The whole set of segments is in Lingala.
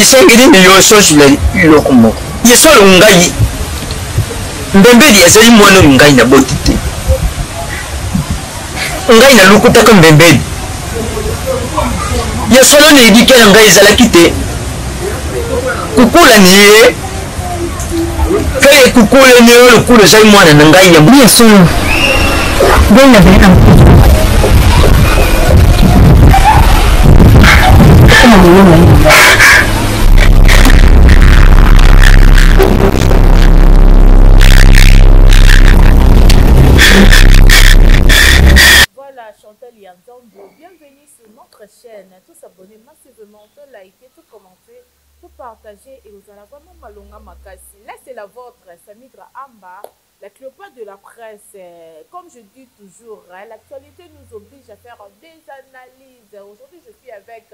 esengeli nde yososula liloko moko ye solo ngai mbembeli azali mwana oyo ngai naboti te ngai nalukutaka mbembeli ye solo nayebi na ngai ezalaki te kukula ni ye mpe kukula ni oyo lokulu ezali mwana na ngai ya ye solo ngai nabeleka Voilà, Chantal Yanzambo, bienvenue sur notre chaîne. Tous abonnez massivement, tout liker, tout commenter, tout partager et vous allez vraiment malonga makasi. Là, c'est la vôtre, Samidra Amba, la Cléopâtre de la presse. Comme je dis toujours, l'actualité nous oblige à faire des analyses. Aujourd'hui, je suis avec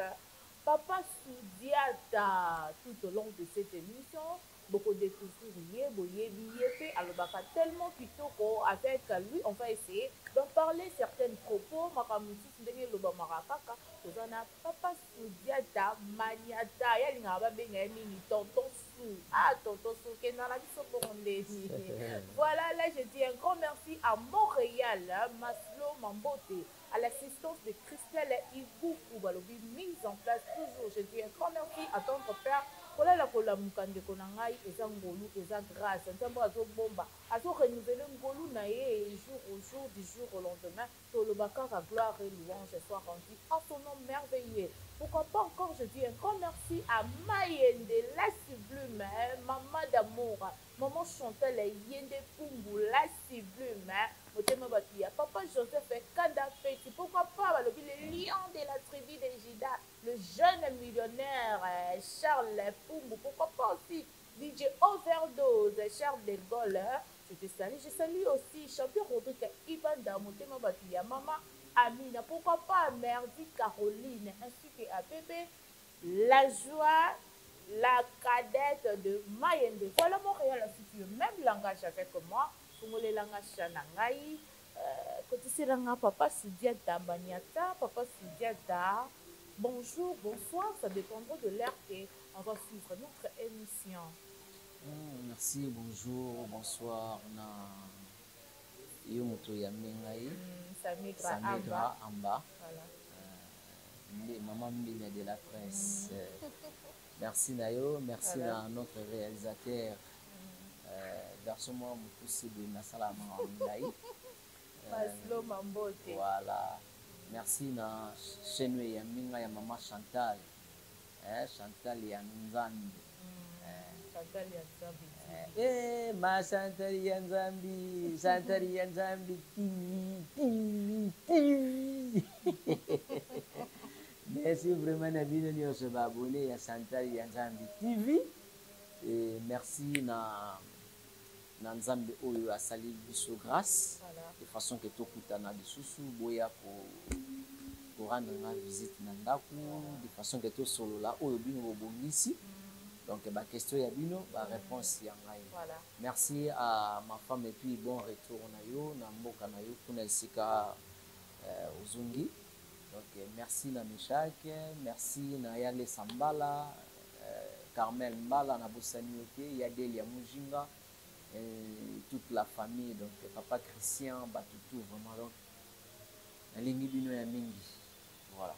Papa Soudiata tout au long de cette émission. Beaucoup de découvrir, alors tellement kitoko avec lui, on va essayer d'en parler certains propos. Makamusi ndenge loba marakaka, tozana Papa Soudiata maniata ya linga ba benga mingi tonton Sou. Ah tonton Sou kenala biso bondeni. Voilà, là je dis un grand merci à Montréal, Maslo Mambote, à l'assistance de Christelle Iboukou Balobi, mise en place toujours. Je dis un grand merci à ton père. Voilà la kola mukande konangai eza ngolu eza grâce nzambo azo bomba azo renouveler ngolu na ye jour au jour du jour au lendemain to le bakara gloire et louange soit rendue à son nom merveilleux. Pourquoi pas encore je dis un grand merci à Mayende la sublime maman d'amour maman Chantal Yende Pumbu la sublime motema batia papa Joseph Kanda Feti pourquoi pas le lion de la tribu de Jida le jeune millionnaire Charles Pumbu, pourquoi pas aussi DJ Overdose, Charles de Gaulle, je salue aussi champion Rodrigue Ivan Damotema Batuya, Maman Amina, pourquoi pas Merdi Caroline, ainsi que APP, la joie, la cadette de Mayende. Voilà Montréal, futur, même langage avec moi, pour les langages Chanangaï, côté Seranga, Papa Soudiata Banyata, Papa Soudiata. Bonjour, bonsoir, ça dépendra de l'heure qu'on va suivre notre émission. Merci, bonjour, bonsoir. Na Yomoto Yamengaï, Samigra Amba, Maman Mbina de la presse. Merci Nayo, merci à notre réalisateur, garçon moi possible Nasala Mangaï. Maslo Mambote. Voilà. Merci na chaîne ya minga ya Maman Chantal. Chantal Yanzambi. Chantal Yanzambi. Ma Chantal Yanzambi, Chantal Yanzambi TV. Merci vraiment Nabino ni se abonner à Chantal Yanzambi TV. Et merci na Nzambe oyo asali biso grâce de façon que tout kutana bisusu boya pour rendre une visite na ndaku de façon que tout solo là oyo bino bobongisi donc ba question ya bino ba réponse ya ngai. Merci à ma femme et puis bon retour na yo na mboka na yo kuna sika uzungi. Donc merci na Meshak, merci na Yale Sambala, Carmel Mbala na Bosani Oke, Yadel ya Mujinga. Toute la famille, donc papa Christian, Batutu, vraiment donc voilà.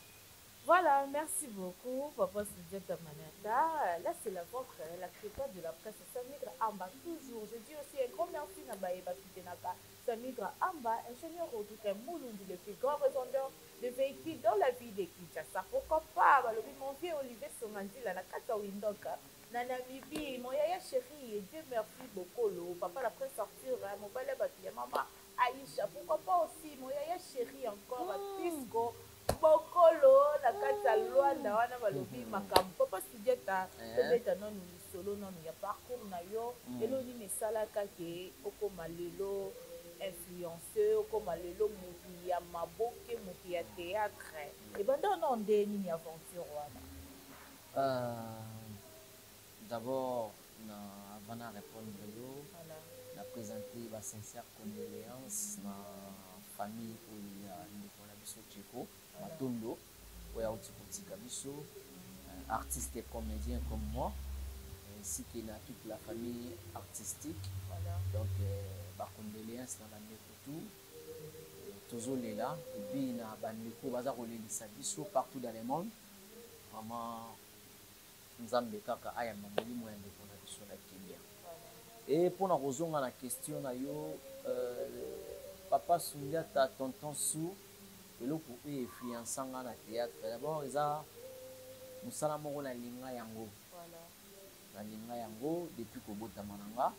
Voilà, merci beaucoup, Papa Soudiata Manata. Là, c'est la vôtre, la Cléopâtre de la presse, Samidra Amba, toujours. Je dis aussi un grand merci à Baïbatutenaka, Samidra Amba, ingénieur Rodrigue Mouloundi, le plus grand revendeur de véhicules dans la ville de Kinshasa. Pourquoi pas, mon vieux Olivier Somandi, la Kata Windoka. Nana Bibi, mon yaya chéri, Dieu merci beaucoup, papa la presse Arthur, mon balai batuya, maman Aïcha, pourquoi pas aussi mon yaya chéri encore, Pisco, Bokolo, la Kata Luanda, wana balobi makam, papa Soudiata, peut-être non nous solo non il y a parcours na yo, eloni mesala kake, oko malelo, influenceur, oko malelo muti ya maboke, muti ya théâtre, et ben non ni aventure wana. D'abord, avant de répondre, on a présenté ma sincère condoléance à la famille pour Nicolas Bisso Tcheko, Matondo, où il y a aussi pour Tika Bisso, artiste et comédien comme moi, ainsi que dans toute la famille artistique. Voilà. Donc, ma condoléance dans la tout. Toujours là. Et puis, na bandeko baza kolelisa biso partout dans le monde. Vraiment, nzambe kaka aya mamoli mo ya ndeko na biso na Kenya. Et pour na kozonga na question na yo, papa Sundiata tonton Sou, eloko oyo efiansanga na théâtre. D'abord, eza musala moko na linga yango. Na linga yango depuis kobotama na nga.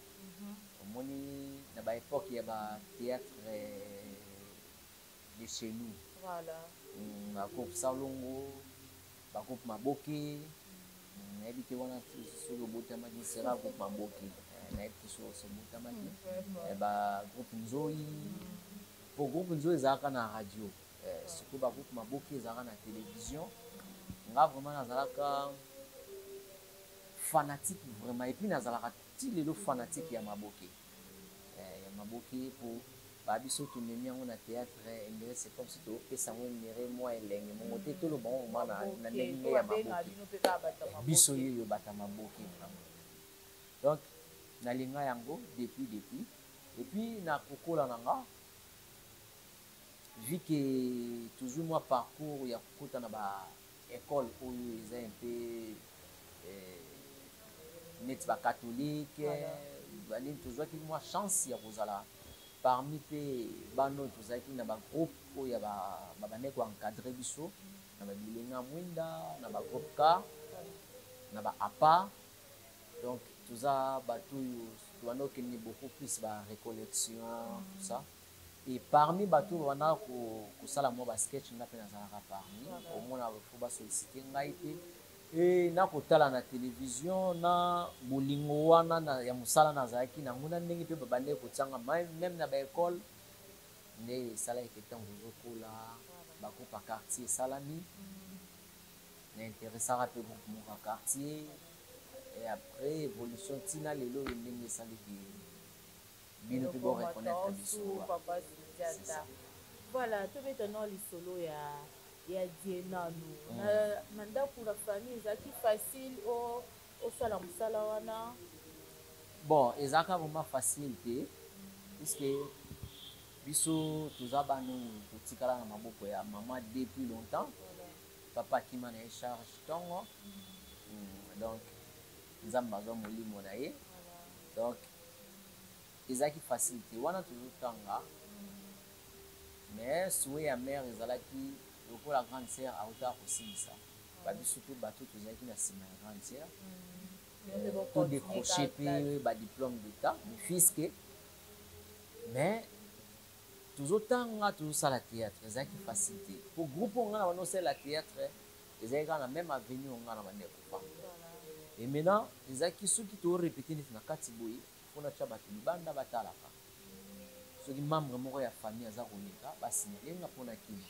Omoni na ba époque ya ba théâtre de chez nous. Voilà. Ba groupe Salongo, ba groupe Maboke. Na ebite wana sur le botama di sera groupe Maboke. Na ebite sur ce botama di. Ba groupe Nzoi. Pour groupe Nzoi ezaka na radio. Surtout ba groupe Maboke ezaka na télévision. Nga vraiment nazalaka fanatique vraiment. Et puis nazalaka ti lelo fanatique ya Maboke. Ya Maboke pour babiso to memi yango na théâtre et c'est comme si to pesa ngo mere moi elenge mon côté to lo bon na ndenge ya Maboke biso yo bata Maboke. Donc na linga yango depuis et puis na kokola nanga vu que toujours moi parcours ya kokota na ba école oyo eza un peu net ba catholique balin toujours ki moi chance ya kozala parmi pe bano tozaki na ba groupe oyo ba bandeko encadrer biso na ba bilenga mwinda na ba groupe K na ba APA. Donc toza bato yo bano qui ni beaucoup plus ba récollection tout ça. Et parmi bato wana ko sala mo ba sketch na pe na zalaka parmi au moins faut ba solliciter ngai pe et na kotala na télévision na bolingo wana na ya musala na zaki na nguna ndenge pe babande kotsanga même na ba école ne sala eketan kozokola bakopa quartier salami na intéressant pe beaucoup mon quartier et après évolution tina lelo ndenge saliki bino pe bon reconnaître biso papa Sundiata. Voilà, tout maintenant les solo ya dienanu na ndako la famille ezaki facile au sala musala wana. Bon ezaka vraiment facilité puisque biso toza bano kotikala na maboko ya maman depuis longtemps. Papa kima na charge tongo donc nzamba zo molimo na ye. Donc ezaki facilité wana tozotanga mais souhait ya mère ezalaki pour la grande sœur à hauteur aussi ça. Babiso pe bato tozalaki na sima ya grande sœur. Tout décroché pe ba diplôme d'état, mais fisque. Mais tozotanga tozosala théâtre ezalaki facilité. Pour groupe on a annoncé la théâtre ezalaki na même avenue on a na bande ko. Et maintenant ezalaki ceux qui to répéter na kati boyi pona cha bato libanda batalaka. Ceux qui membre moko ya famille aza koleka basignalenga pona kini.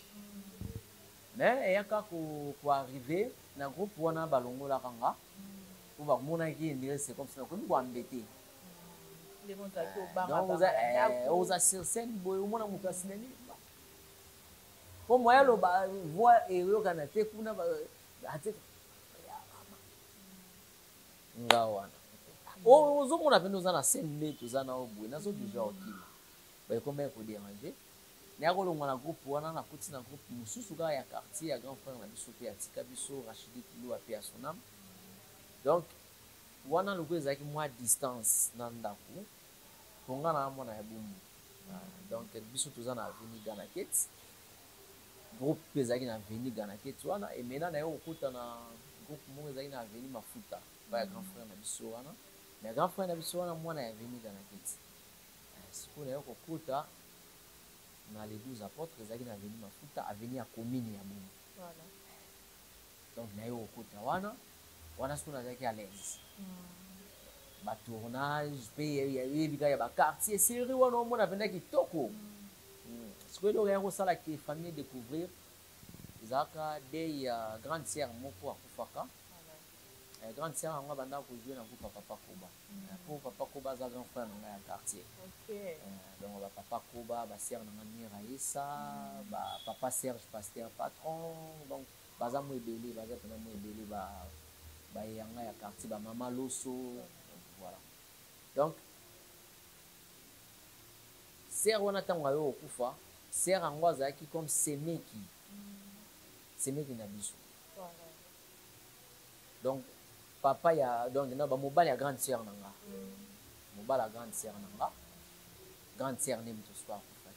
Mais eyaka ko arriver na groupe wana balongola kanga pour ba mona ki ndire c'est comme ça ko ni ko embêter les monts à ko donc oza sur scène boy o mona mutu asinani ko moya lo ba voix et yo kana te kuna ba ate ngawana o zo mona pendo za na scène ne to za na obwe na zo déjà okima ba ko me ko déranger. Ne akolongwa na groupe wana na kuti na groupe mususu ka ya quartier ya grand frère na biso pe atika biso Rachidi Kilo ape sonam. Donc wana loko ezaki moi distance na ndako ponga na mona ya bumu. Donc biso toza na avenue Ganaket groupe pe ezaki na avenue Ganaket wana et maintenant na yo okuta na groupe mo ezaki na avenue Mafuta ba ya grand frère na biso wana mais grand frère na biso wana mwana ya avenue Ganaket. Siko na yo okuta na les 12 apôtres ezaki na avenue Mafuta avenue ya commune ya Bomo. Voilà. Donc na yo okota wana siko nazaki à l'aise. Ba tournage pe ya bika ya ba quartier série wana on mona penda kitoko. Siko lo ya ko sala ki famille découvrir ezaka de ya grande sœur moko akufaka. Grande sœur nga banda ko jouer na groupe Papa Koba. Pour Papa Koba za grand frère na ya quartier. OK. Donc ba Papa Koba ba sœur na Mira Issa, ba papa Serge Pasteur patron. Donc baza mo ebele baza pena mo ebele ba yanga ya quartier ba mama loso voilà donc sœur wana tango ayo okufa sœur yango azalaki comme semeki na biso donc papa ya donc na ba mobali ya grande sœur nanga mobali ya grande sœur nanga grande sœur ne mto soir akufa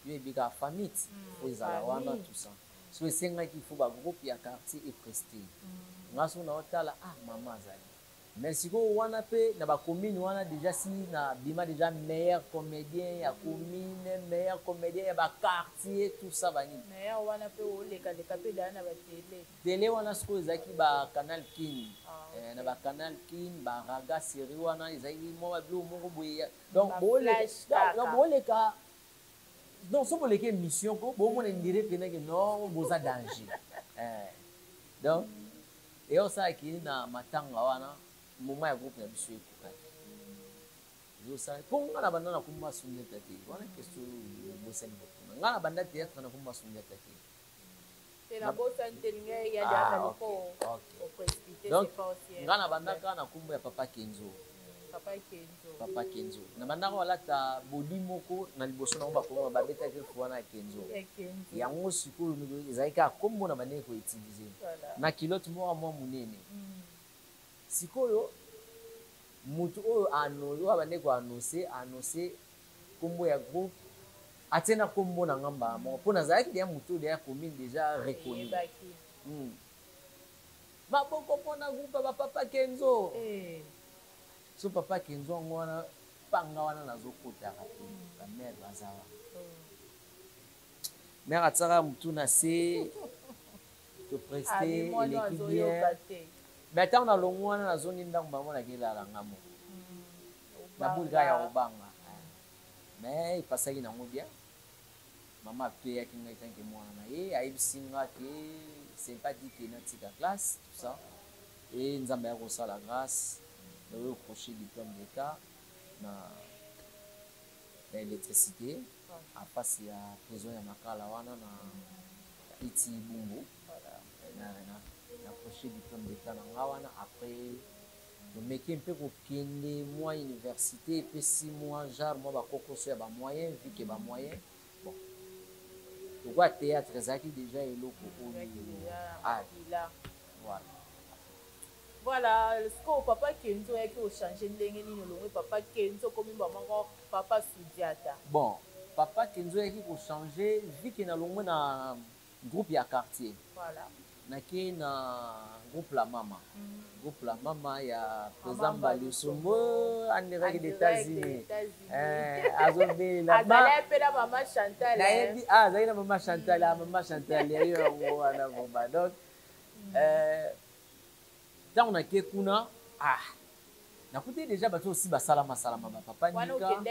yo ebika famille fo ezala wana tout ça so esengaki il faut ba groupe ya quartier et prester ngaso na otala mama azali mais siko wana pe na ba commune wana déjà si na bima déjà meilleur comédien ya commune meilleur comédien ya ba quartier tout ça bani meilleur wana pe oleka leka pe na ba télé wana siko ezaki ba canal king na ba canal king ba raga série wana ezaki mo ba blo moko boye donc boleka donc so boleka émission ko bo mo ndire pena que non boza danger donc et ça qui na matanga wana moment ya groupe na biso ekokaki ezosala mpo nga na banda na komba sundeta te wana question bosani botuna nga na banda théâtre na komba sundeta te donc nga na banda kaka na kombo ya papa Kenzo na banda ko balata bodi moko na liboso na ngo bakoma babetaki elfu wana ya Kenzo yango sikoyo ezalaki kaka kombo na bandeki koutilize na kilote moko mwa monene sikoyo mutu oyo oyo abandeki koannonce kombo ya groupe atiena kombo na ngamba moko mpo nazalaki deya mutu oyo deya commune déjà reconnu maboko mpona groupe ya bapapa Kenzo so papa Kenzo yango wana panga wana nazokotaka te bamere baza wana mare atiaka mutu na se topreste eleki bien mais ntango nalongo wana nazongi ndango bango nakelala ngamo nabuli kaka ya kobanga mais epasaki nango bien mama apeyaki ngai tanke mwana na ye ayebisi nga ke sympathique natika classe tout ça e nzambe ya kosala grâce oyo crochet diplôme d'état na électricité apasi ya prison ya makala wana na iti bumbu na crochet diplôme d'état na nga wana après nomeki mpe kokende mwa université epesi mwa genre mwa bakokoso ya bamoyen vu ke bamoyen bon lokwa théâtre ezalaki déjà eloko oyo voilà sikoyo papa Kenzo yaki ochange ndenge nini olongwe papa Kenzo komi bamango papa Sudiata bon papa Kenzo yaki kochange vu ke nalongwe na groupe ya quartier voilà nake na groupe la mama ya président Balusumbo en direct des États-Unis azobelela azala mama Chantal azali na mama Chantal yayo wana bomba donc ntango nake kuna nakuti déjà bato aussi basalama bapapa nika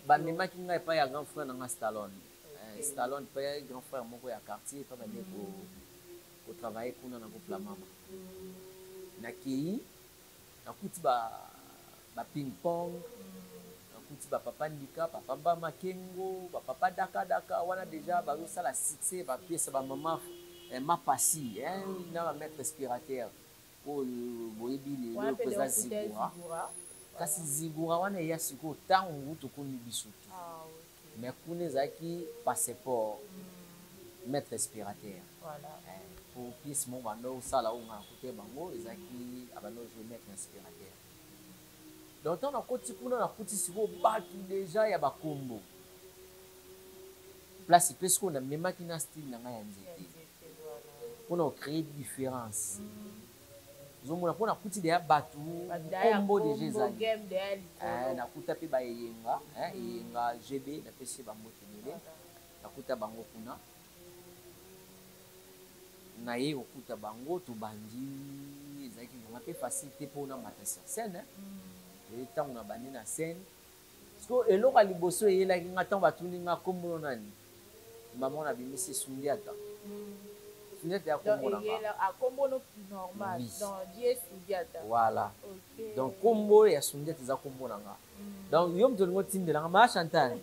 bamemaki ngai epai ya grand frère nanga Stallone mpe grand frère moko ya quartier epai bande kotravaille kuna na groupe la mama nakei nakuti ba ping pong nakuti bapapa ndika papa mbama kengo bapapa daka wana déjà bazosala succès bapiese bamama mapasi na bamaître respirateur oyo boyebi lelo koza zigura kasi zigura wana eya sikoyo ntango ngu tokoni biso te mais kuna ezalaki passeport maître respirateur pour pièce mo bando osala oyo nga nakute bango ezalaki abando jouer maître respirateur donc ntango nakoti kuna nakuti sikoyo bato déjà ya bakombo place mpe sikoyo namemaki na style na ngai ya nzete mpona ocréer différence ozomona mpona kuti deya bato kombo deja ezali nakuta mpe baeyenga eyenga gb napesi bango tenele nakuta bango kuna naye kokuta bango tobandi ezalaki vraimen mpe facile te mpona mata sur scène ntango na bandi na scène parceke eloko ya liboso eyelaki nga ntango batuni nga kombono nani mama na bimisi Sudiata ya kombono normal donc die Sudiata voilà donc kombo ya Sudiata eza kombo na nga donc yo moto olingo otindelanga ma Chantal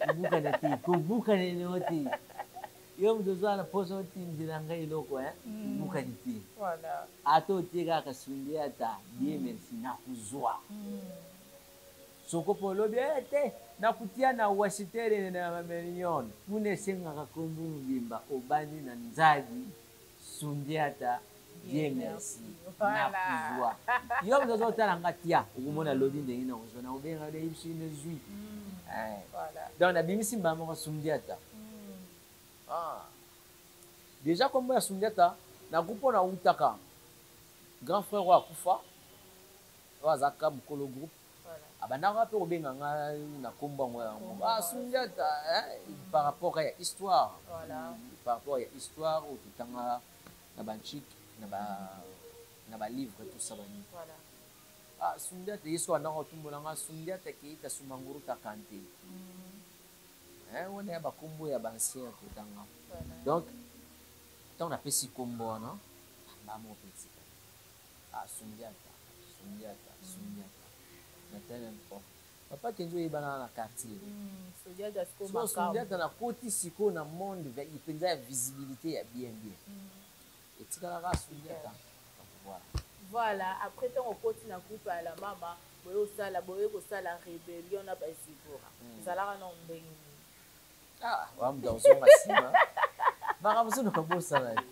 kobukana te kobukana nengo te yo mdozana poso tindila ngai loko mukaditi Voilà. ato tega kasundi ata die merci na kuzwa soko polo biete na kutia na wasitere na mamelion pune senga kakombu mbimba obani na nzadi sundi ata die merci na kuzwa yo mdozo tala ngatia ukumona lobi ndenge na kuzona ubenga de ibsine zui Voilà. donc na bimisi mbamba sundi ata déjà comme ya sundiata na groupe na utaka grand frère wa kufa wa zaka mukolo groupe abandaka pe obenga nga na kombo ngo sundiata par rapport à histoire Voilà. par rapport à histoire ou tutanga na banchik na ba livre tout ça bani Voilà. sundiata yeso na otumbola nga sundiata ki ta sumanguru ta kante on est ba kombo ya bancien tutanga donc tant on a fait si combo non maman petit sundiata natana mpo papa kenzo yebana na quartier sundiata na koti siko na monde ipenza ya visibilité ya bien etikala ka sundiata voilà après tant on continue na groupe à la mama boye kosala rébellion na basikora ezalaka na ndenge wamda uzonga sima makamuzuna kabosana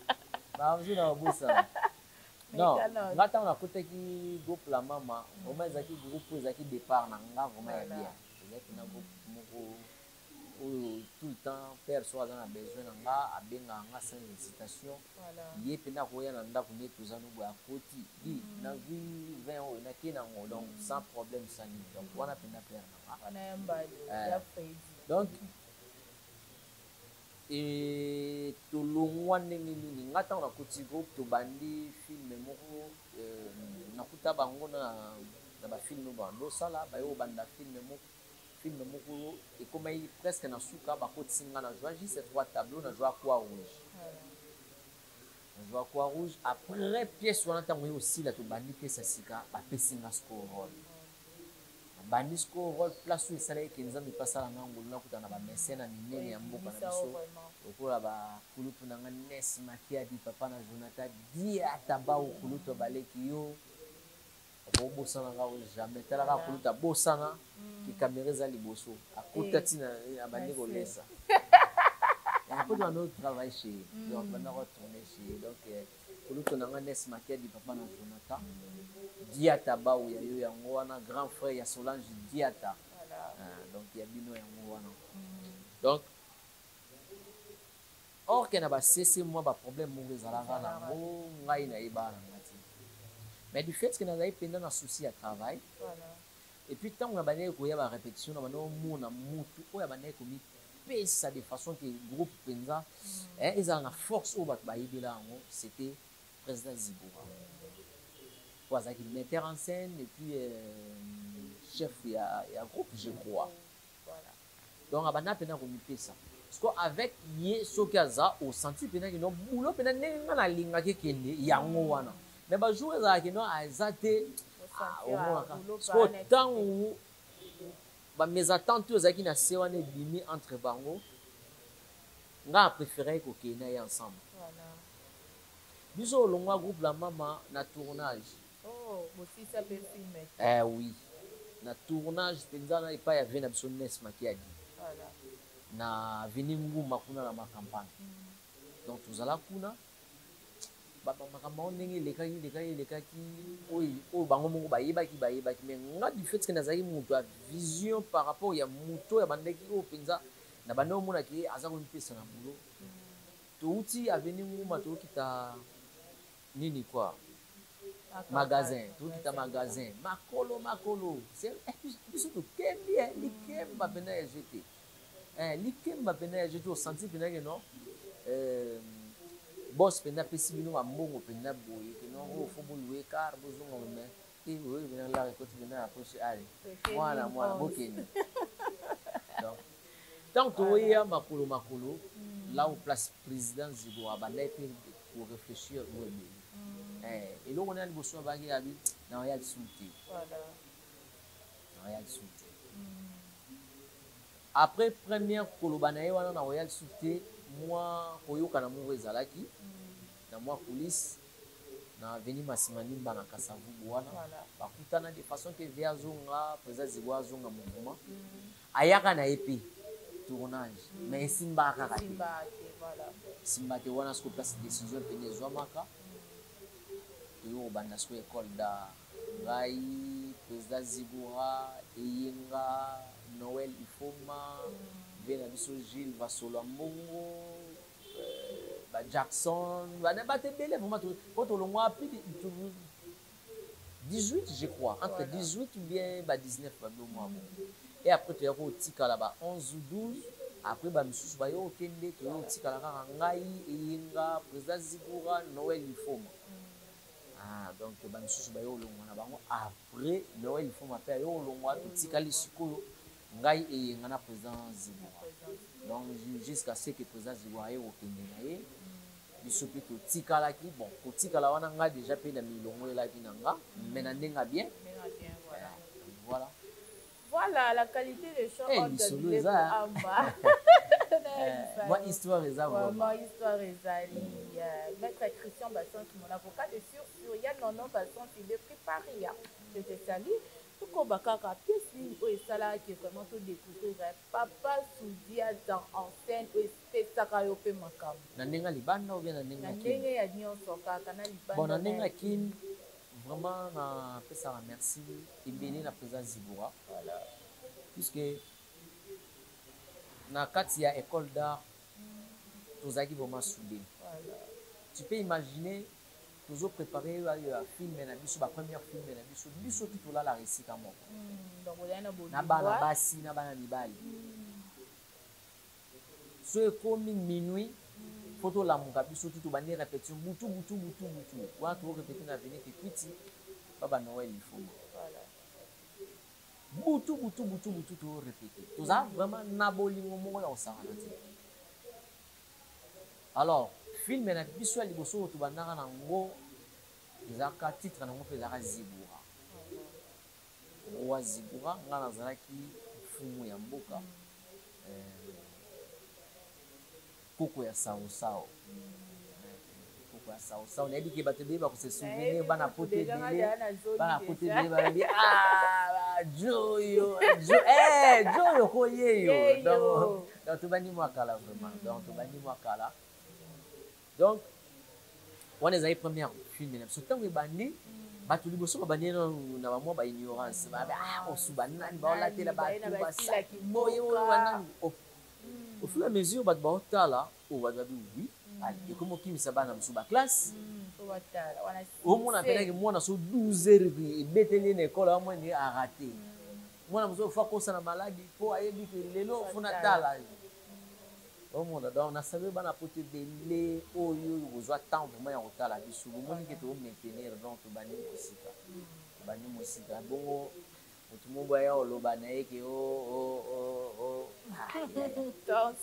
non ngata on a kotaki groupe la mama oma ezaki groupe ezaki départ na nga vraiment ya bien ezaki na groupe moko oyo tout le temps père so aza na besoin na nga abenga nga sans hésitation ye pena koya na ndako ne toza no boya koti di na vie 20 oyo nake nango donc sans problème sans nini donc wana pena père na nga donc et tolongwa ndenge nini nga ntango nakoti groupe tobandi filme moko nakuta bango na bafilme bandosala bayo obanda filme moko ekomai presque na suka bakotisi nga na joa juste 3 tableau na joa croix rouge après pièce wana ntango ye osila tobandi pièce ya sika bapesi nga score role bandi score role place oyo esalaki ke nzambe epasala nga ngolu nakuta na bamesene ya minene ya mboka na biso lokola bakulutu na nga Nes Makiadi papa na Jonathan diata bao kulutu baleki yo okobosana nga o jamais talaka kulutu abosana ki kamera eza liboso akuta ntina abandi kolesa po bando travail chez donc banda retourner chez donc kulutu na nga Nes Makiadi papa na Jonathan diata bao ya yo yango wana grand frère ya Solange diata donc ya bino yango wana donc or que na ba cessé moi ba problème moko ezalaka nango ngai na yeba na ngati mais du fait que nazali pendant na souci ya travail et puis tant on a bané koya ba répétition na bano mona mutu oya bané komi pesa de façon que groupe penza ezala na force o ba yebela yango c'était président Zibora qui metteur en scène et puis chef il y a groupe je crois donc abana pena ko mipesa parce que avec ye sokaza au senti pena que no boulot pena nenga na linga ke kende yango wana mais ba jouer za ke no azate parce que tant où ba mes attentes ozaki na se wana bimi entre bango nga préféré ko kena ya ensemble biso longwa groupe la mama na tournage oui na tournage penzana epai ya vena biso Nes Makiadi na veni nguma kuna na makampagne donc tozala kuna makambo ndenge elekaki oyo bango moko bayebaki mais nga du fait que nazali moto ya vision par rapport ya moto ya bandeki oyo mpenza na bande omonaki aza komipesa na bulo touti aveni nguma tokita nini quoi magasin tokita magasin makolo biso tokembi likemba pena ya jeté likemba pena ya jeté osenti pena ke non boss pena apesi bino bambongo pena boye keno oyo fo boluwe kar bozonga me oyo pena la rekoti pena ya poche ale mwana bokende donc tant toya makolo là où place président Zibora bandai pe pour réfléchir ou et là on a liboso bangi abi na royal souté après première kolobana wana na royal souté moi koyoka na mongo ezalaki na moi police na veni masimani bana kasavubu wana bakutana de façon que via zonga président Zigwa zonga mouvement ayaka na épée tournage mais simba kaka simba te wana sko place décision pene zwamaka yo banda sko école da ngai président Zigwa eyenga Noël Ifoma vena biso Gilles Vasolo Mbongo ba Jackson ba batebele vraiment quand on l'a plus de 18 je crois entre 18 ou bien ba 19 ba mois et après tu as au tika là-bas 11 ou 12 après ba misusu ba yo kende to yo tika la kaka ngai eyenga président Zigura Noël Ifoma donc ba misusu ba yo longwa na bango après Noël Ifoma pe yo longwa to tika lisiko ngai eyenga na président Zigura donc jusqu'à ce que président Zigura yo kende na ye biso pe to tika la ki bon ko tika la wana nga déjà pe na milongo la ki nanga mais na ndenga bien voilà. Voilà la qualité des chants de Amba. Moi histoire est ça moi histoire est ali maître Christian Basson mon avocat de sûr il y a non Basson il est préparé je te salue tout comme bakaka pièce et ça là qui est vraiment tout découvrir papa Soudia dans antenne et c'est ça ka yo pe makam na ndenga libanda ou bien na ndenga ki na ndenga ya nyonso kaka na libanda bon na ndenga kin vraiment na pesa merci ebele na président Zigura voilà puisque na kati ya école d'art tozaki vraiment soudé voilà tu peux imaginer toujours préparer un film na biso ba première film na biso tout là la récit à moi donc on a na bana basi na bana mibali so comme minuit photo la muka biso tout bandi répétition butu wa to répéter na venir que petit baba Noël il faut voilà butu to répéter tout ça vraiment na bolingo mo ya osanga na te alors film na biso ya liboso to bandaka nango ezaka titre nango pe ezaka Zigura wa Zigura nga nazalaki mfumu ya mboka koko ya sao on a dit que batebe ba ko se souvenir bana pote bele ba bi joyo ko yeyo donc to bani mwakala vraiment donc to bani mwakala donc on les a première film na surtout que bani batu liboso ba bani na ba mwa ba ignorance ba on subana ba la tela ba ba sa moyo wana au fur et à mesure bat ba otala o ba bi oui et comme qui ça ba na musuba classe au mona pena que mona so 12 heures et beteli na école a moi ni a raté mona muso fa ko sana maladi po ayebi que lelo funa tala au monde donc na sabe bana pote belé oyo ozwa temps vraiment ya otala bisu moni que to maintenir donc bani musika bongo mutumo ya oloba na yeke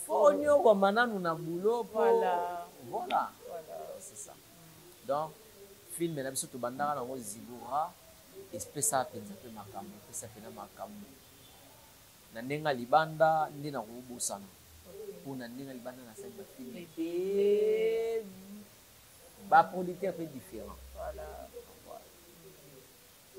fonyo kwa mananu na boulot voilà c'est ça donc film na biso to bandaka na Zigura espesa penza pe makambo espesa pena makambo na ndenga libanda ndina kubusana pona ndinga libanda na scène de film et ba producteur un peu différent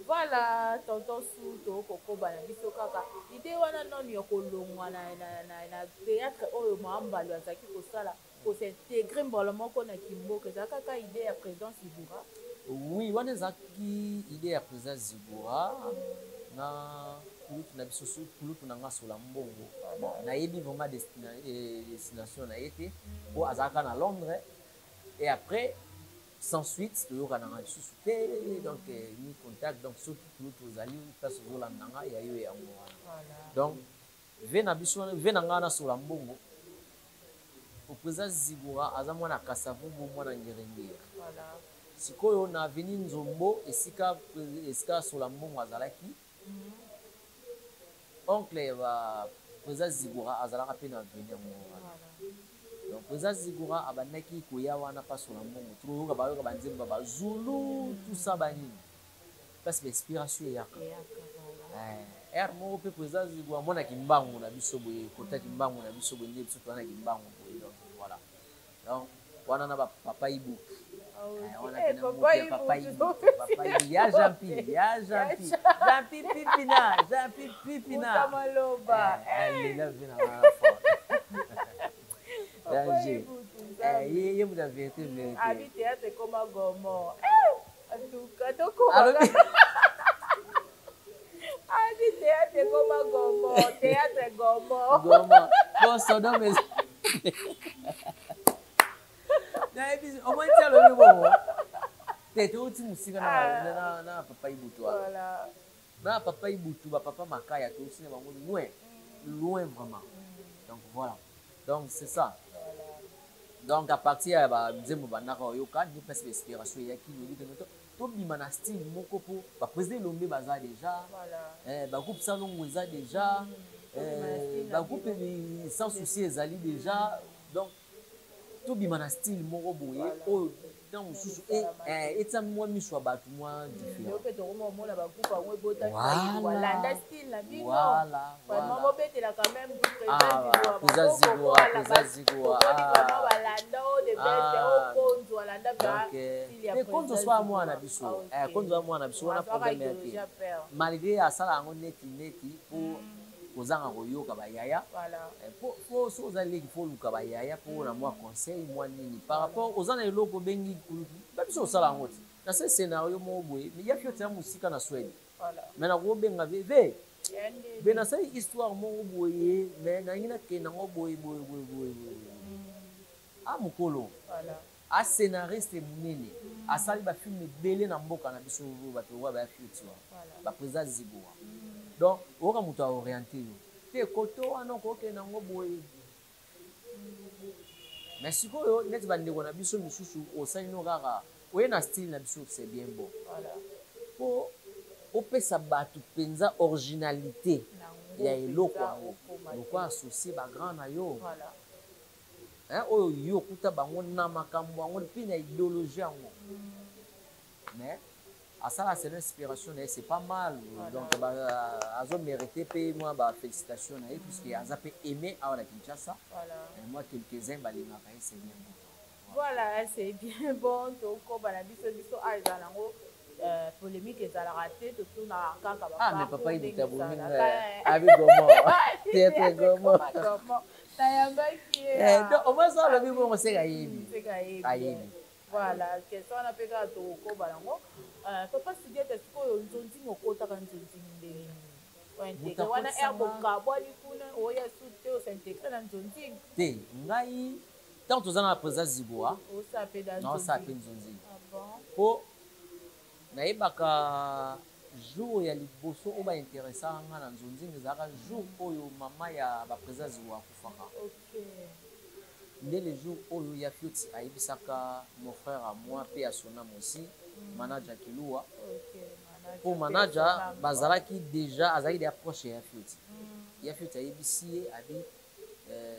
voilà tonton Souto koko bana biso kaka idée wana non yokolongwa na théâtre oyo maambalo azaki kosala ko s'intégrer mbala moko na kimboka ezaka kaka idée ya président Zigura oui wana ezaki idée ya président Zigura na kulutu na biso kulutu na ngasola mbongo nayebi vraiment destination na été po azaka na Londres et après sans suite toyoka na biso te donc ni contact donc surtout kulutu ozali place ozolanda nga ya yo yango wana donc vena biso vena nga na sola mbongo au président Zigura aza mwana Kasavubu mwana Ngerengere sikoyo na avenue Nzombo esika sola mbongo azalaki oncle va président Zigura azalaka pe na avenir mo donc président Zigura abandaki koya wana pa sola mbongo tukoyoka bayoka banzemba ba Zulu tout ça banini parce que l'inspiration yaka mo pe président Zigura mona kimbangu na biso boye kota kimbangu na biso boye biso twana kimbangu boye donc voilà Donc wana na papa ibu wana Eh, tena papa mutu papa Ibu, ibu papa ibu ya Jean Pipina Muta maloba. lela vina wana fort Papa Ibu, ye muta vérité Abi théâtre comme un gourmand. En tout cas, donc alors Abi théâtre comme un gourmand. Théâtre gourmand. Goma bon soda mais na ebi au moins tiens le bon tete uti musika na papa ibu toi Voilà. na papa ibutu ba papa makaya to aussi bango loin vraiment donc voilà donc c'est ça donc à partir ya ba nzembo bandaka oyoka ni presque inspiration ya kino ni to bima na style moko po ba président lombe baza déjà ba groupe salongo eza déjà ba groupe sans souci ezali déjà donc to bima na style moko boye o dans mususu et moi miso bato moi différent voilà style la bino voilà vraiment bobetela quand même présent zigwa vraiment balanda o de best o konzo balanda ba mais konzo soit moi na biso konzo moi na biso na problème yake malgré asala ngo neti pour kozanga koyoka bayaya po so ozaleki fo luka bayaya mpo na mwa conseil mwa nini par rapport oza na eloko bengi kulutu babiso osala yango ti na se scénario moko boye yafi otia mosika na Swede me nakobenga ve nasali histoire moko boye me nangi nakende yango boye mokolo ascénariste monene asali bafilme ebele na mboka na biso bato oyo bayafi otiwa baprésident zigowa donc oka moto aorienté yo te koto wana okokende yango boye mais sikoyo neti bandeko na biso misusu osali no kaka oye na style na biso c'est bien bon po opesa bato mpenza originalité ya eloko yango loko associe bagrand na yo oyo yo okuta bango na makambo yango mpe na idéologie yango mais asala c'est l'inspiration c'est pas mal donc azo mérité pe moi ba félicitations na puisque aza pe aimé à la Kinshasa moi quelques-uns balingaka c'est bien bon voilà c'est bien bon donc bana biso aizanango polémique ezala raté tout na kaka ba mais papa il t'a boumi avec gomo tête gomo tayamba qui donc on va ça le bibo on sait ayebi voilà question na peka to ko balango papa studio te sikoyo nzonzi ngokotaka nzonzi ndeni ointegre wana bokabwani kuna oya sute osintegre na nzonzi te ngai tant toza na présence zigoa osape nzonzi po nayebaka jour ya liboso oyo bainteresa nga na nzonzi ezalaka jour oyo mama ya baprésident zigoa akufaka nde le jour oyo ya fioti ayebisaka mon frère à moi mpe asonam aussi manager Kilua pour manager bazalaki déjà azalaki de approche ya fioti ayebisi ye abi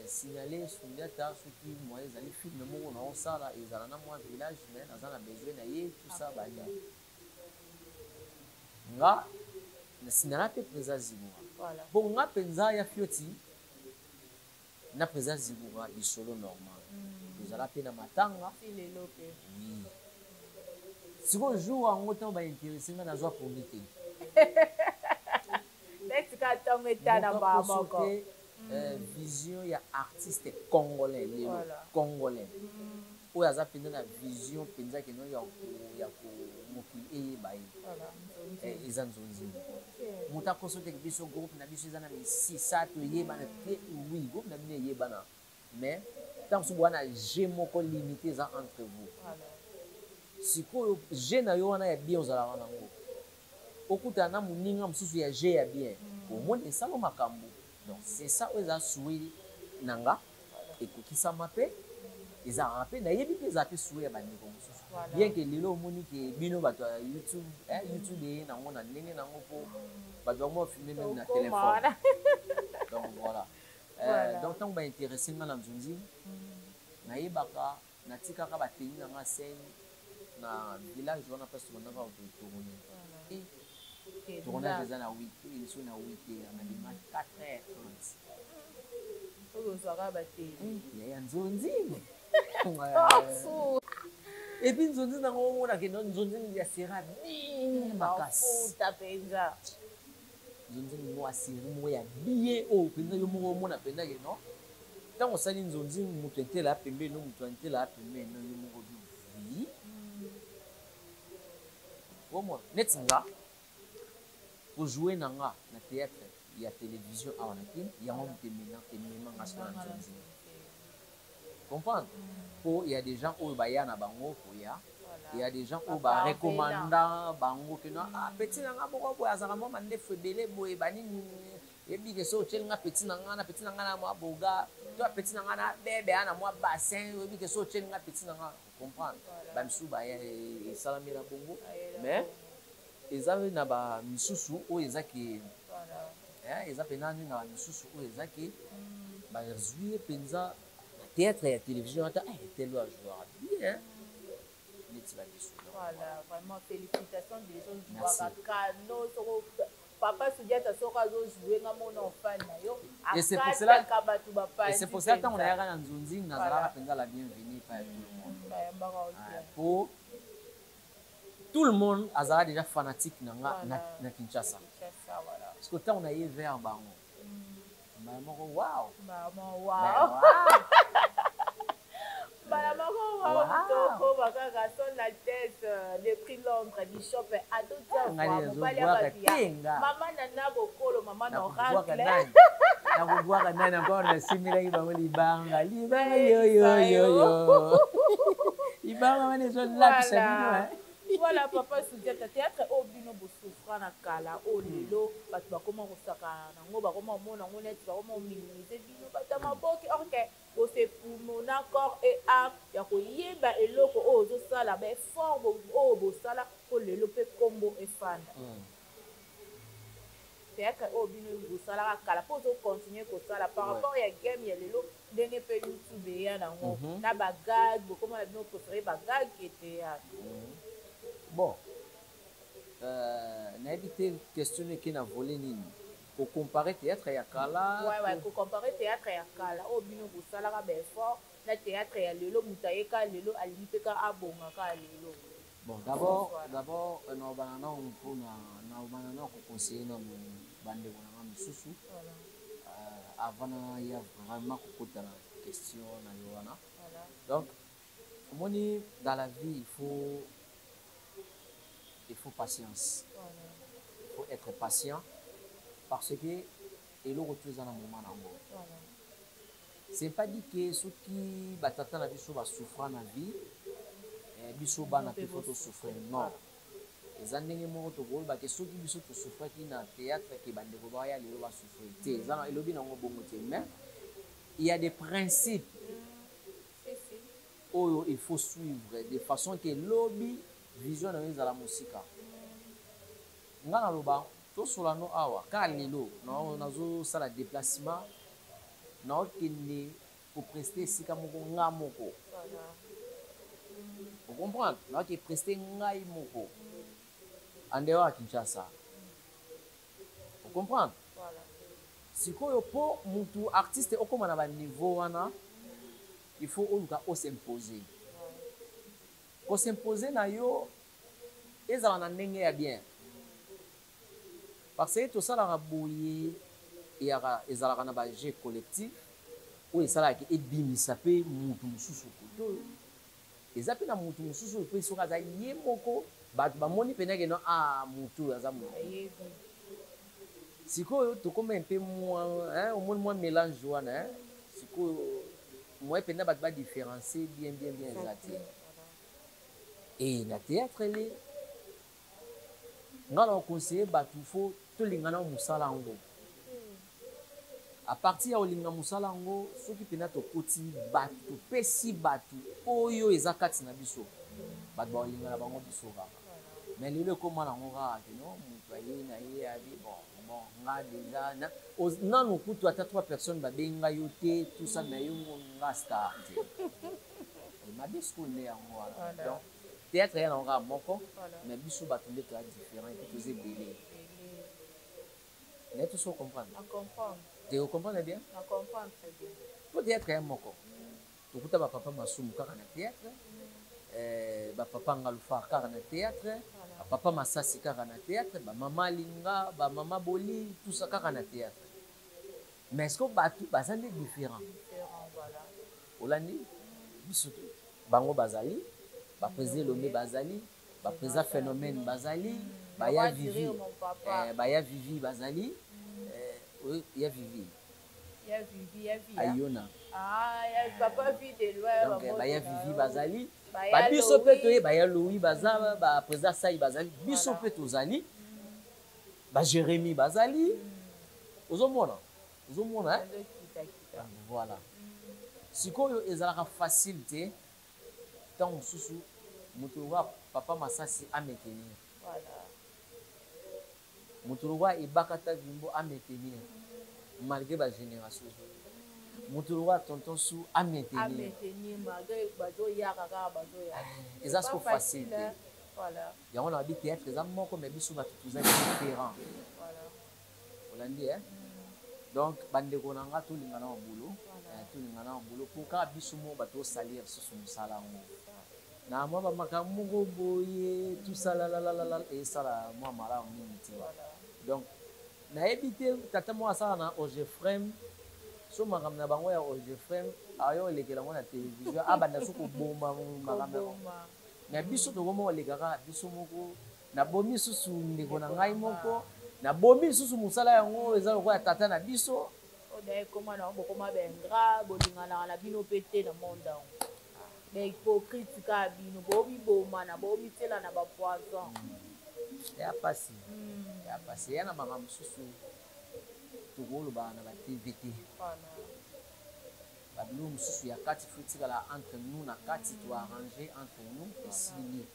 signale sundiata soki moye ezali filme moko na osala ezala na mwa village mais naza na besoin na ye tout ça bani nga nasignala mpe présent zigoa bon nga mpenza ya fioti na présent zigoa lisolo normal tozala mpe na matanga sikoyo jour yango ntango bainterese nga nazwa poni te vision ya artiste congolais lelo congolais oyo aza mpenza na vision mpenza keno ya mokili eyeba ye eza nzonzi moto akoso teke biso groupe na biso eza na misisa toyebana te oui groupe na bino eyebana mais ntango so bwana je moko limité eza entre vous sikoyo je na yo wana ya bien ozalaka nango okutana na moninga mosusu ya je ya bien omoni esala makambo donc c'est ça oyo eza souwe nanga ekokisama mpe ezalaka mpe nayebi mpe ezala mpe souwe ya bandeko mosusu bien ke lelo omoni ke bino bato ya youtube eye nango na ndenge nango mpo bato bango bafilme meme na telefone donc voilà donc ntango bainterese nga na nzonzi nayebaka natikaka bateni nanga scène na village wana mpasi tobandaka tourne tournage eza na 8 émission na 8 heures na bima 4h30 ozwaka bateni ya nzonzi Oh, et puis nzonzi na ngo na ke nzonzi ya sera bien makasi ta penza nzonzi mo asiri mo ya bien o penza yo mo mo na penza ke no tango sali nzonzi mutu entela pembe no mutu entela pembe no yo mo bi o mo netinga pour jouer na théâtre il y a télévision à Wanakin il y a un témoin national nzonzi comprendre il y a des gens au baya na bango koya il y a des gens au ba recommandant bango que non ah petit nanga moko boya zanga mo mande febele boye banini yebi ke so tchenga petit nanga na mo boga to petit nanga na bebe ana mo bassin yebi ke so tchenga petit nanga comprendre ba msu baya e salami na bongo mais ezali na ba misusu o ezaki eza penani na misusu o ezaki ba rezuie penza théâtre et télévision, tel joueur bien. Voilà, vraiment félicitations des gens du Papa Soudiata Sora jouer dans mon enfant. Et c'est pour cela que on a un Nzonzi, Nazara Penza la bienvenue par tout le monde. Pour tout le monde, Azara déjà fanatique na Kinshasa. Parce que quand on a eu vers Bango, waouh! Waouh! Madame, on va son Altesse le prix Londres du shop à tout maman nana bokolo maman n'oracle na kuboaka nani encore na similaki bango libanga yo libanga wana ezolapisa bino voilà papa Soudiata théâtre au bino bosouffra na kala o lelo bato bakoma kosaka nango bakoma omona ngo neti bakoma ominimize bino bato ya maboki orke bosepumona corps et art ya koyeba eloko oyo ozosala baeffort oyo bosala po lelo mpe kombo efanda théâtre oyo bino bosalaka kala mpo ozocontinue kosala par rapport ya game ya lelo ndenge mpe youtube eya nango na bagag bokoma na bino préféré bagag ke théâtre. Bon, nayebi te question eke na volé nini kocompare théâtre ya kala ouais kocompare théâtre ya kala oyo bino kosalaka baeffort na théâtre ya lelo moto ayeka lelo alingi mpe ka abongaka lelo. Bon d'abord naobana nao mpona naobana nao koconseille na bandeko nanga misusu avant na ya vraiment kokota na question na yo wana donc omoni dans la vie il faut patience. Il faut être patient parce que eloko tu eza na moment nango. C'est pas dit que ceux qui batata na biso ba souffrant na vie biso bana pe faut souffrir non. Eza ndenge moko tokoyeba ke soki biso tosouffraki na théâtre ke bandeko baya lelo ba souffrir te eza na elobi nango bongo te mais il y a des principes oyo il faut suivre de façon que lobi vision na ezala musika nga na loba tosola no awa ka lelo nazosala déplacement naokende kopreste esika moko nga moko ocomprendre naoke preste ngai moko andewa ya Kinshasa ocomprendre sikoyo mpo mutu artiste okoma na baniveau wana il faut oluka osimposer kosimposer na yo ezala na ndenge ya bien parce que tosalaka boye ezalaka na baje collectif oyo esalaka ebimisa mpe mutu mosusu koto eza mpe na mutu mosusu mpe soki aza ye moko bato bamoni mpenake no mutu aza motu sikoyo tokoma mpe omoni mwa mélange wana sikoyo moi mpenza bato badifferencie bien eza te et na théâtre ele nga na conseiller bato fo tolingana mosala yango à partir ya kolinga mosala yango soki mpena tokoti bato topesi bato oyo eza kati na biso bato bakolingana bango biso kaka mais lelo ekoma nango kaka keno moto aye na ye abi bon nga deja nano kutu ata 3 personnes babengi nga yo te tusa na yo nga star te mabe school nde yango wana donc théâtre ya nango kaka moko mais biso bato nde toya différent epe toza ebele naye toso comprendre te ocomprendre bien très bien po théâtre ya moko tokuta bapapa masumu kaka na théâtre bapapa ngalufa kaka na théâtre bapapa masasi kaka na théâtre bamama linga bamama boli tout ça kaka na théâtre mais est-ce que bato baza nde différent olandi biso bango bazali baprésident Lomé bazali baprésident Phénomène bazali baya Vivi bazali ya Vivi ayona papa vie de loin donc baya Vivi bazali biso pe toye baya Louis baza ba président Sai bazali biso pe tozali ba Jérémy bazali ozomona voilà sikoyo ezalaka facilité tant mosusu moto wa papa masasi ametenir moto wa ibakata vimbo ametenir malgré ba génération moto wa tonton su ametenir malgré bazo yaka bazo yaka eza so facile voilà yango na bi théâtre eza moko mais biso batu tuza différent voilà olandi donc bandeko na nga tolingana na boulot pour ka biso mo bato salir susu musala ngo na mwa bamakambo moko boye tout ça la et ça la mwa mala mingi te donc na ebité tata mo asala na Ogefrem so makambo na bango ya Ogefrem ayo lekela ngo na télévision abanda soko bomba makambo na biso to gomo lekaka biso moko na bomi susu ndeko na ngai moko na bomi susu musala yango eza lokola tata na biso odaye koma na bokoma bengra bolingana na bino pete na monde mais hypocrite ka bino bomi boma na bomi tela na ba poison ya pasi ya na makambo susu tokolo ba na ba TVT babilo mususu ya kati futikala entre nous na kati to arranger entre nous ici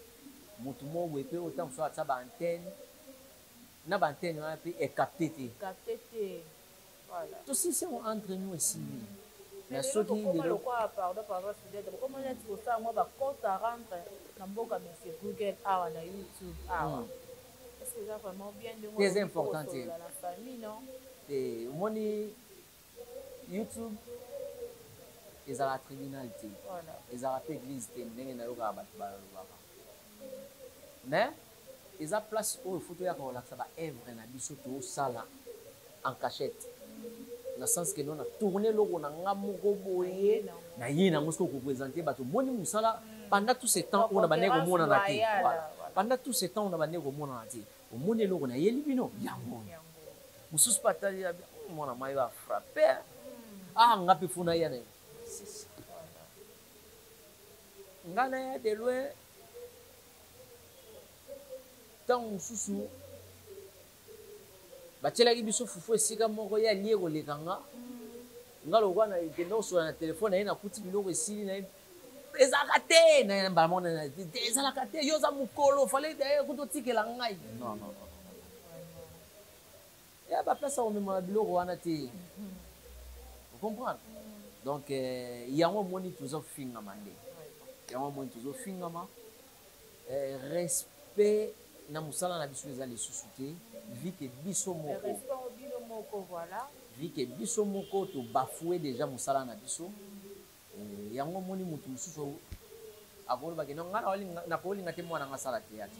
motu mo wepe autant so ata ba antenne na ba antenne na pe e capté voilà tout si c'est entre nous ici mais ce qui est le quoi pardon c'est comment on dit ça moi ba compte à rendre na mboka monsieur Google na YouTube est-ce que ça vraiment bien de moi très important la famille non et moni YouTube ils ont la criminalité ils ont la église ndenge na yoka ba mais ils ont place où il faut ya ko la ça ba œuvre na biso to sala en cachette na sens que non a tourner logo na ngamoko boye na yina musko ko présenter bato moni musala pendant tout ce temps on a bané ko mona na té pendant tout ce temps on a bané ko mona na té o moni logo na yeli bino yango mususu patali ya mona mayo a frapper ngapi funa yana ngana de loin tant mususu batelaki biso fufu esika moko ya lie kolekanga ngalo kwana ikenda osola na telefone naye nakuti biloko esili na ezalaka te na mbamona na ezalaka te yo za mokolo fale daye kutotikela ngai non ya baplace omema biloko wana te vous comprenez donc yango moni tozofingama nde yango moni tozofingama respect na musala na biso eza lisusu te vi ke biso moko voilà vi ke biso moko to bafoué déjà musala na biso yango moni mutu mususu akolo bakena ngana na kolinga te mwana ngasala théâtre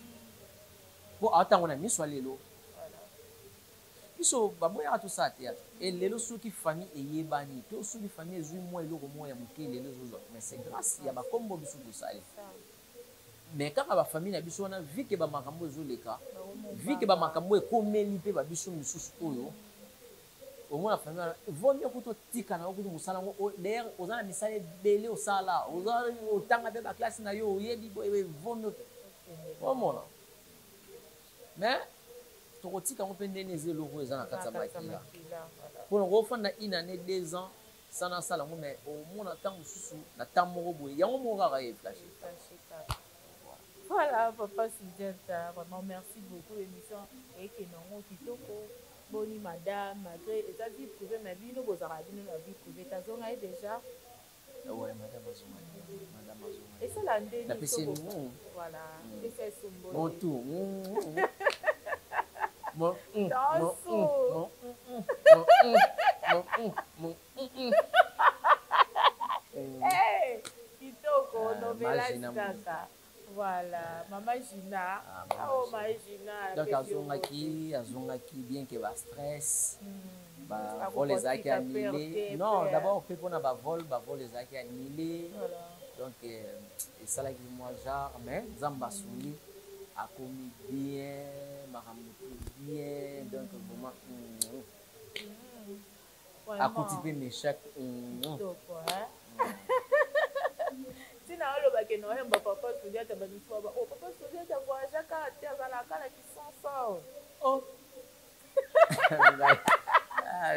po atango na miso lelo biso baboya to sa théâtre et lelo soki famille eyebani to soki famille ezui moi eloko moya moke lelo zozo mais c'est grâce ya bakombo biso to sali mais kaka ba famille na biso wana vi ke ba makambo ezoleka vi ke ba makambo ekomeli pe ba biso misusu oyo au moins la famille vaut mieux que tika na okutu musala ngo d'ailleurs ozana misale belé au sala ozana otanga pe ba classe na yo yebi vaut mieux au moins mais tokotika ngo pe ndene ezelo ezana kata makila pour ngo fanda une année 2 ans sana sala ngo mais au moins tango susu na tamoko boye yango mo kaka e flash. Voilà, papa Sylvia, vraiment merci beaucoup l'émission et que non kitoko boni madame malgré ta vie privée ma vie nous bozara bien la vie privée ta zone est déjà ouais madame Azoma et ça la ndé la piscine voilà et c'est son bon mon tout donc azongaki bien que ba stress ba vol ezalaki annulé non d'abord mpe mpona bavol ezalaki annulé donc esalaki mwa genre mais nzambe asungi akomi bien makambo bien donc vraiment akuti mpe meshak tina olobake noyemba papa studiata bamisuwa ba papa studiata voyageaka te azalaka na kisansa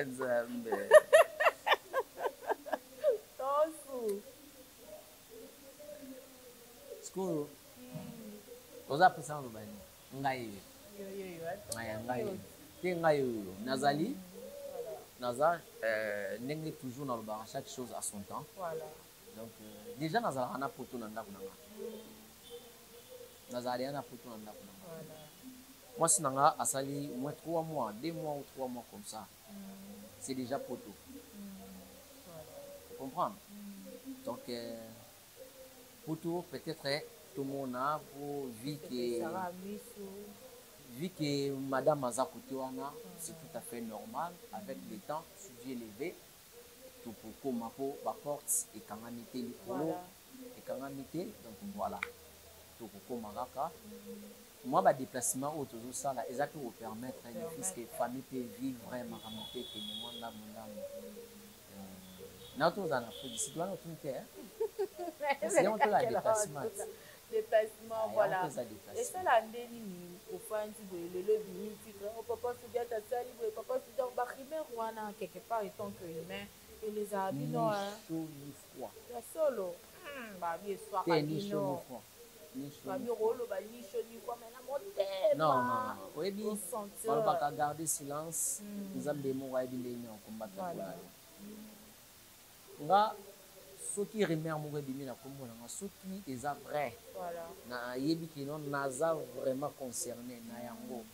nzambe tosu sikoyo toza apesa olobani ngai ngai te ngai oyo nazali naza ndenge toujours nalobaka chaque chose à son temps donc déjà nazalaka na poto na ndako na nga nazali na poto na ndako na nga mwasi na nga asali au moins 3 mois 2 mois ou 3 mois comme ça c'est déjà poto vous comprenez donc poto peut-être tout le monde a pour vu que madame aza côté wana c'est tout à fait normal avec le temps sujet élevé tout pour comme po ba porte et kangami te likolo et kangami te donc voilà tout pour comme kaka moi ba déplacement au toujours ça là exact pour permettre les fils que famille peut vivre vraiment ramonter que moi là na to za na police doit na tout faire c'est on peut la déplacement voilà et ça la ndeni ofandi boye lelo bimiti papa studiata sali boye papa studiata bakrimer wana quelque part étant que humain et les habitants chaud ni froid ya solo ba bien soir ni chaud ni froid ba bien rolo ba ni chaud ni froid mais na motema non oui bien on va garder silence nous avons mo wa bile ni on combattre voilà nga soki remer moko ebimi na kombo nanga soki eza vrai na yebi kino naza vraiment concerné na yango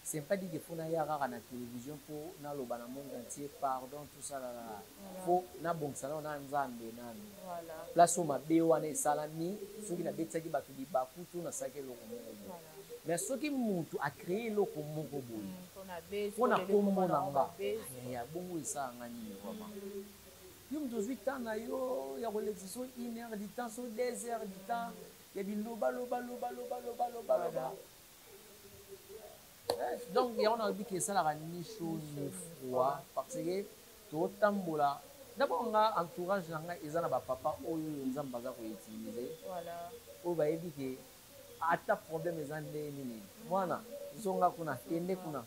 c'est pas dit que faut na ya kaka na télévision pour na loba na monde entier pardon tout ça là faut na bongisa na nzambe nani place où mabe wana esalami soki na betiaki bato libaku to na sake eloko moko mais soki mutu a créé eloko moko boye mpona kombo na nga ya bongo esalanga nini vraiment yo mutu ozwi temps na yo ya kolekisa so 1 heure du temps so 2 heures du temps ya biloba donc yango nalobi ke esalaka ni chaud ni froid parce que totambola d'abord nga entourage na ngai eza na bapapa oyo nzambe aza koutilize oyo bayebi ke ata problème eza nde nini mwana zonga kuna kende kuna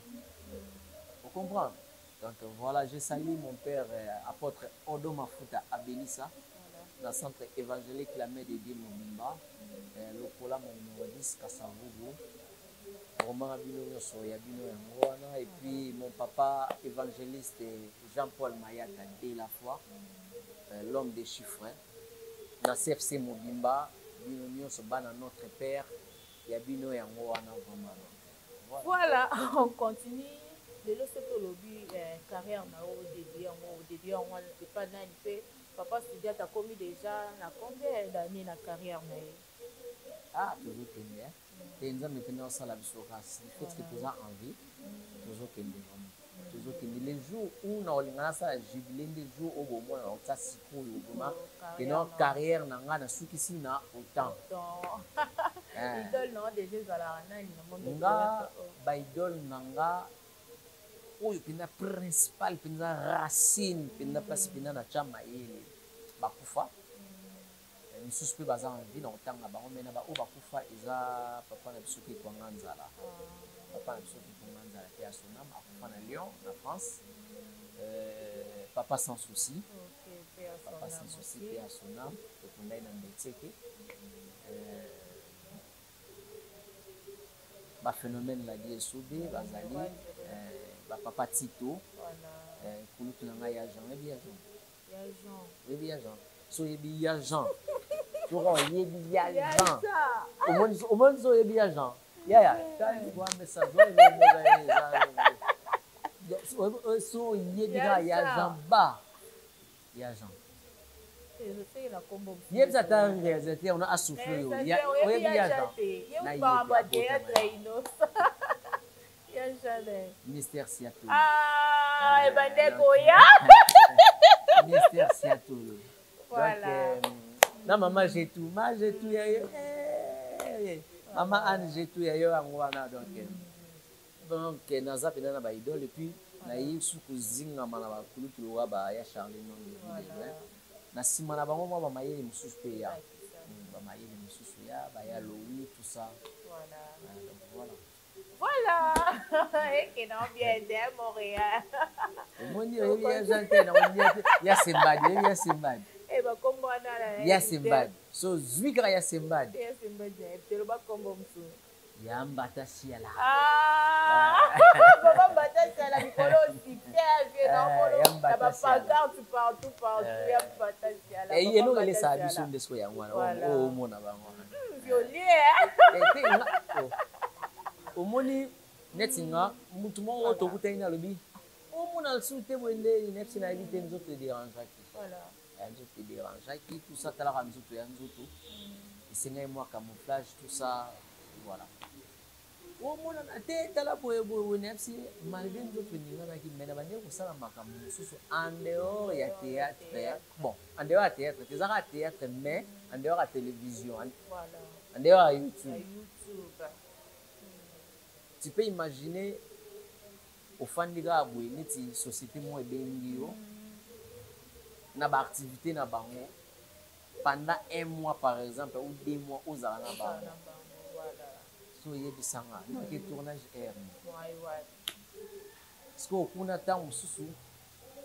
vous comprenez. Donc voilà, je salue mon père apôtre Odo Mafuta Abelissa, dans le centre évangélique La Main de Dieu Mobimba, le Kola mon numéro 10 Kassavugo, Romain Abino Soyabino Yangoana, et puis mon papa évangéliste Jean-Paul Mayata dès la foi, l'homme des chiffres, dans CFC Mobimba, Bino Sobana notre père, Yabino Yangoana vraiment. Voilà, on continue. Lelo soto lobi carrière na au début on ne pas nani pe papa studia ta commis déjà na combien d'années na carrière na toujours kende et nous avons maintenant ça la biso grâce le fait que tu as envie toujours kende vraiment toujours kende les jours où na olingana ça jubilé des jours au bon on ça sikoyo vraiment que notre carrière na nga na sukisi na autant idole non déjà za la nani na monde nga ba idole nanga oyo pina principal pina racine pina place pina na chama ile bakufa misusu mpe baza en vie na kotanga bango mena ba oyo bakufa eza papa na biso ke kwanga nzala papa na biso ke kwanga nzala pe asonam akufa na Lyon na France papa sans souci papa sans souci pe asonam tokundai na mbetseke baphénomène la die esobe bazali papa Tito kulutu na ngai ya Jean yebi ya Jean yebi ya Jean so yebi ya Jean toko yebi ya Jean omoni so yebi ya Jean ya tani kwa message so yebi ya Jean ba ya Jean Yep, ça t'a réalisé, on a soufflé. Il y a Mystère Seattle. Ah, et ben Dekoya. Mystère Seattle. Voilà. Donc, non, maman, j'ai tout. Maman, j'ai tout. Maman, Anne, j'ai tout. Donc, naza pena na ba idole et puis na yi su kuzinga mana ba kulutu wa ba ya Charlie non na sima na bango ba mayele mususu pe ya ba mayele mususu ya ba ya Louis tout ça. Voilà. Voilà. Et qui n'ont bien été à Montréal. Mon Dieu, il y a janté na il y a Simbad, il y a Simbad. Eh ben comment on a il y a Simbad. So zwigra ya Simbad. Il y a Simbad, tu le bas comme ça. Yambata siala. Baba Mbata siala mikolo super vieux non la pancarte partout Yambata siala. Et il est sa biso ndesko ya mwana o mona bango. Violier. Omoni netinga mutu mo to kutaina lobi. O mona sute wende neti na éviter nzoto dérange qui. Voilà. Nzoto dérange qui tout ça tala ka nzoto ya nzoto. Isenga moi camouflage tout ça voilà. Oh mon tête là pour nefsi malgré d'autres nina qui mena bande ko sala makambo susu en dehors ya théâtre bon en dehors ya théâtre c'est ça théâtre mais en dehors ya télévision voilà en dehors ya YouTube tu peux imaginer au fandika abwe neti société mo ebengi yo na ba activité na bango pendant un mois par exemple ou 2 mois aux zala na bango so yebisanga ke tournage air parce que on a temps sous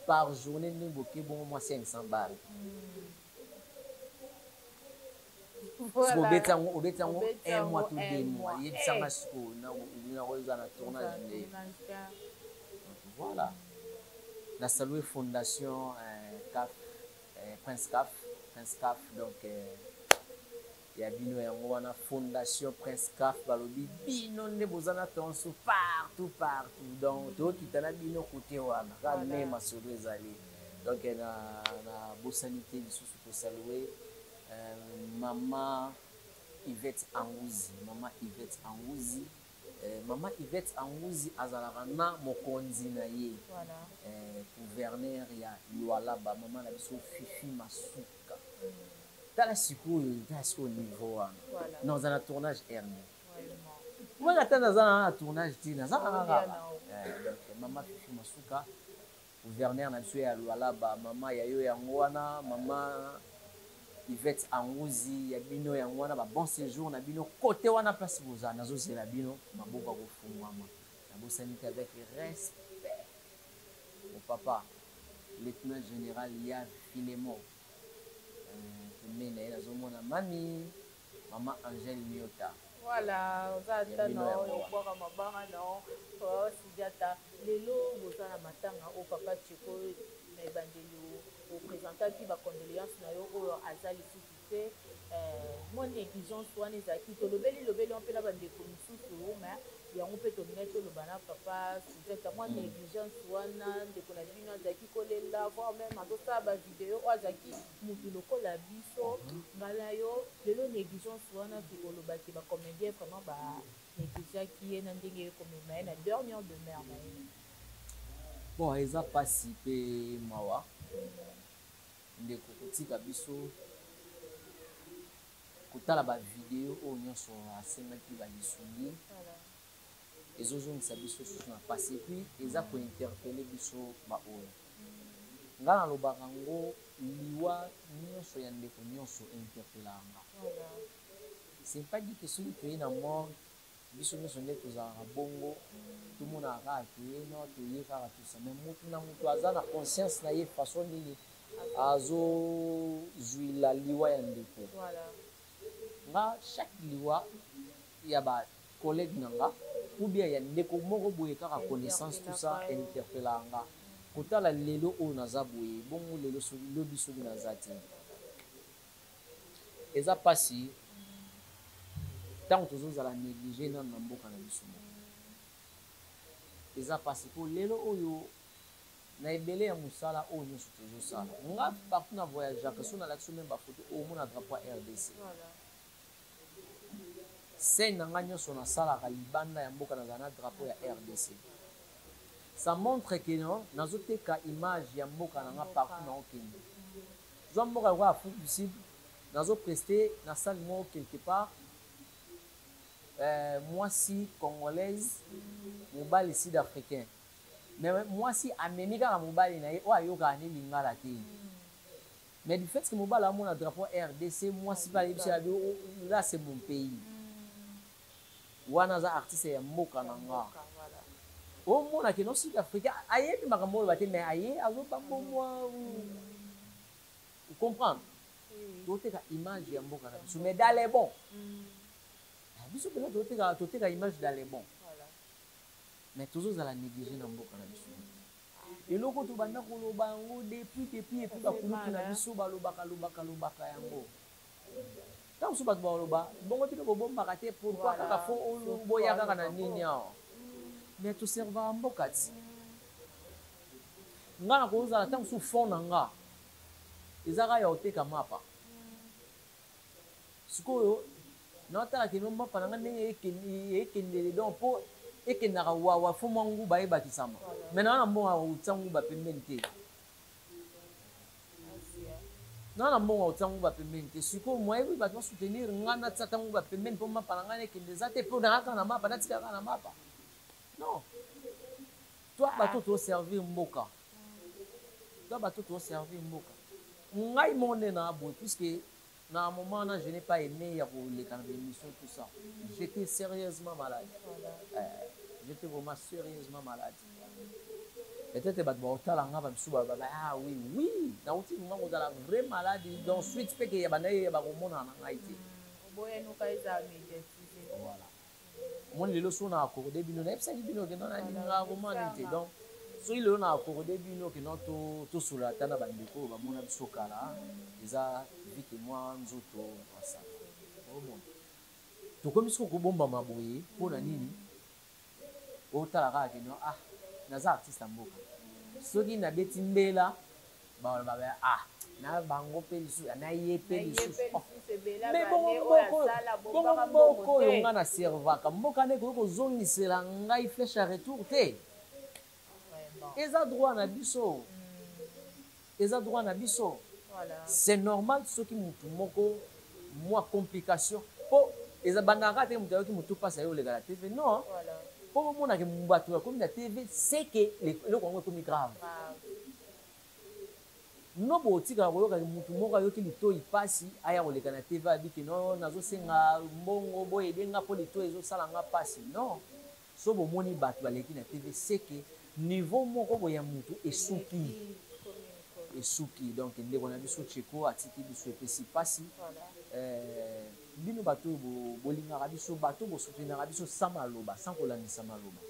par journée ne boké bon moi 500 balles voilà au betango un mois tout 2 mois yebisanga siko na oza na tournage voilà la saluer fondation CAF Prince CAF donc il y a bino ya ngwana fondation Prince CAF balobi bino ne bozana tonso partout donc to kitana bino côté wana ka nema solo ezali donc na bosanité lisusu to saluer maman Yvette Angouzi maman Yvette Angouzi azalaka na mokonzi na ye voilà gouverneur ya Lualaba maman na biso Fifi Masuka tala sikoyo au niveau non dans un tournage hernie moi j'attends dans un tournage tina ça maman Fifi Masuka gouverneur na biso ya Lualaba maman ya yo yango wana maman Yvette Angouzi ya bino yango wana ba bon séjour na bino côté wana place boza nazo zela bino maboka ko fungwama na bosanité avec respect mon papa lieutenant général ya Filemon mena nazomona mami maman Angèle Miota voilà ozata no yokwaka mabanga no sijata lelo bozana matanga o papa Chiko na ebandeli oprésentaki bacondoléance na yo oyo aza lisusu te mwa négligence wana ezalaki tolobeli mpena bandeko mosusu ma yango mpe tolingai toloba na papa sujeta mwa négligence wana ndeko na bino azalaki kolela voire même azosala bavideo oyo azalaki motu lokola biso ngala yo lelo négligence wana tokolobaki bacomédien vraiment banégligeaki ye na ndenge ekomema ye na dernière demeure na ye bon eza pasi mpe mawa ndeko kotika biso kotala bavideo oyo nyonso asengaki balisungi ezozongisa biso susu na pasi epuis eza kointerpele biso baoyo nga nalobaka ngo liwa nyonso ya ndeko nyonso interpelanga c'est pas dit que soki toye na mort biso nyonso nde tozalaka bongo tomonaka kaka toye no toye kaka tosa mais motu na motu aza na conscience na ye façon nini azozwila liwa ya ndeko nga chaque liwa ya bacollègue na nga ou bien ya ndeko moko boye kaka connaissance tout ça interpelanga kotala lelo oyo naza boye bongo lelo lobi soki naza te eza pasi ntango tozozala néglige nano na mboka na biso eza pasi po lelo oyo na ebele ya musala oyo nyonso tozosala nga partout na voyageaka so nalakisi même bafoto omona drapeau ya RDC scène na nga nyonso nasalaka libanda ya mboka nazala na drapeau ya RDC. Ça montre que non nazoteka image ya mboka na nga partout na okende zwa mboka kwa Afrique du Sud nazopreste na salle moko quelque part mwasi congolaise mobali sud-africain mais mwasi amemi kaka mobali na ye oyo ayokaka ne lingala te mais du fait que mobali amona drapeau RDC mwasi mpe ayebisa yabi là c'est mon pays wana aza artiste ya mboka na nga omona ke no sud-africain ayebi makambo oyo bate mais aye azobambomwa comprendre toteka image ya mboka na biso mais dans les bons biso pena toteka image dans les bons mais tozozala négligé na mboka na biso eloko tobanda koloba yango depuis epuis bakulutu na biso balobaka yango ntango mosusu bato baloba bongo bino bobombaka te pourquoi kaka fo boya kaka na nini awa mais toservaka mboka ti nga na kozala ntango mosusu fond na nga ezaka ya oteka mapa sikoyo naotala keno mapa na nga ndenge ekendele donc mpo ekendaka wawa fo mwa nguba ebakisama me na wana mbongo autya nguba pembeni te na mbongo autya nguba pembeni te sikoyo mwayebi bato basoutenir nga natia ta nguba pembeni mpo mapa na nga ekende eza te mpo nakaka na mapa natika kaka na mapa non toi bato toservir mboka ngai monde na boye puisque na un moment là je n'ai pas aimé ya koleka na émission tout ça j'étais sérieusement malade j'étais vraiment sérieusement malade peut-être bato baotala nga bamisu baloba ah oui nauti nga kozala vrai malade donc suite mpe ke ya banda ye bakomona na ngai te voilà omoni lelo so na akorde bino nayebisaki bino okenda na linga komani te donc soki lelo na akorde bino okenda tosola ata na bandeko oyo bamona biso kala eza vite mwa nzoto asala omona tokomi soki kobombama boye mpo na nini otala kaka keno naza artiste ya mboka soki nabeti mbela balobaba na bango mpe lisusu naye mpe lisusu bongo mboka oyo nga naservaka mboka nde koki kozongisela ngai flèche à retour te eza droit na biso c'est normal soki mutu moko mwa complication mpo eza bandaka te mutu ayoki mutu mpasi ayo oleka na tv non mpo bomonake bato bakomi na tv c'est que eloko yango ekomi grave no botikaka koyokaki mutu moko ayoki litoi mpasi aya koleka na tv abiki no nazosenga mbongo boye edenga mpo litoi ezosala nga mpasi non so bomoni bato baleki na tv c'est que niveau moko boye ya mutu esuki donc ndeko na biso cheko atiki biso epesi mpasi bino bato bolingaka biso bato bosoutenaka biso sans maloba sans kolandisa maloba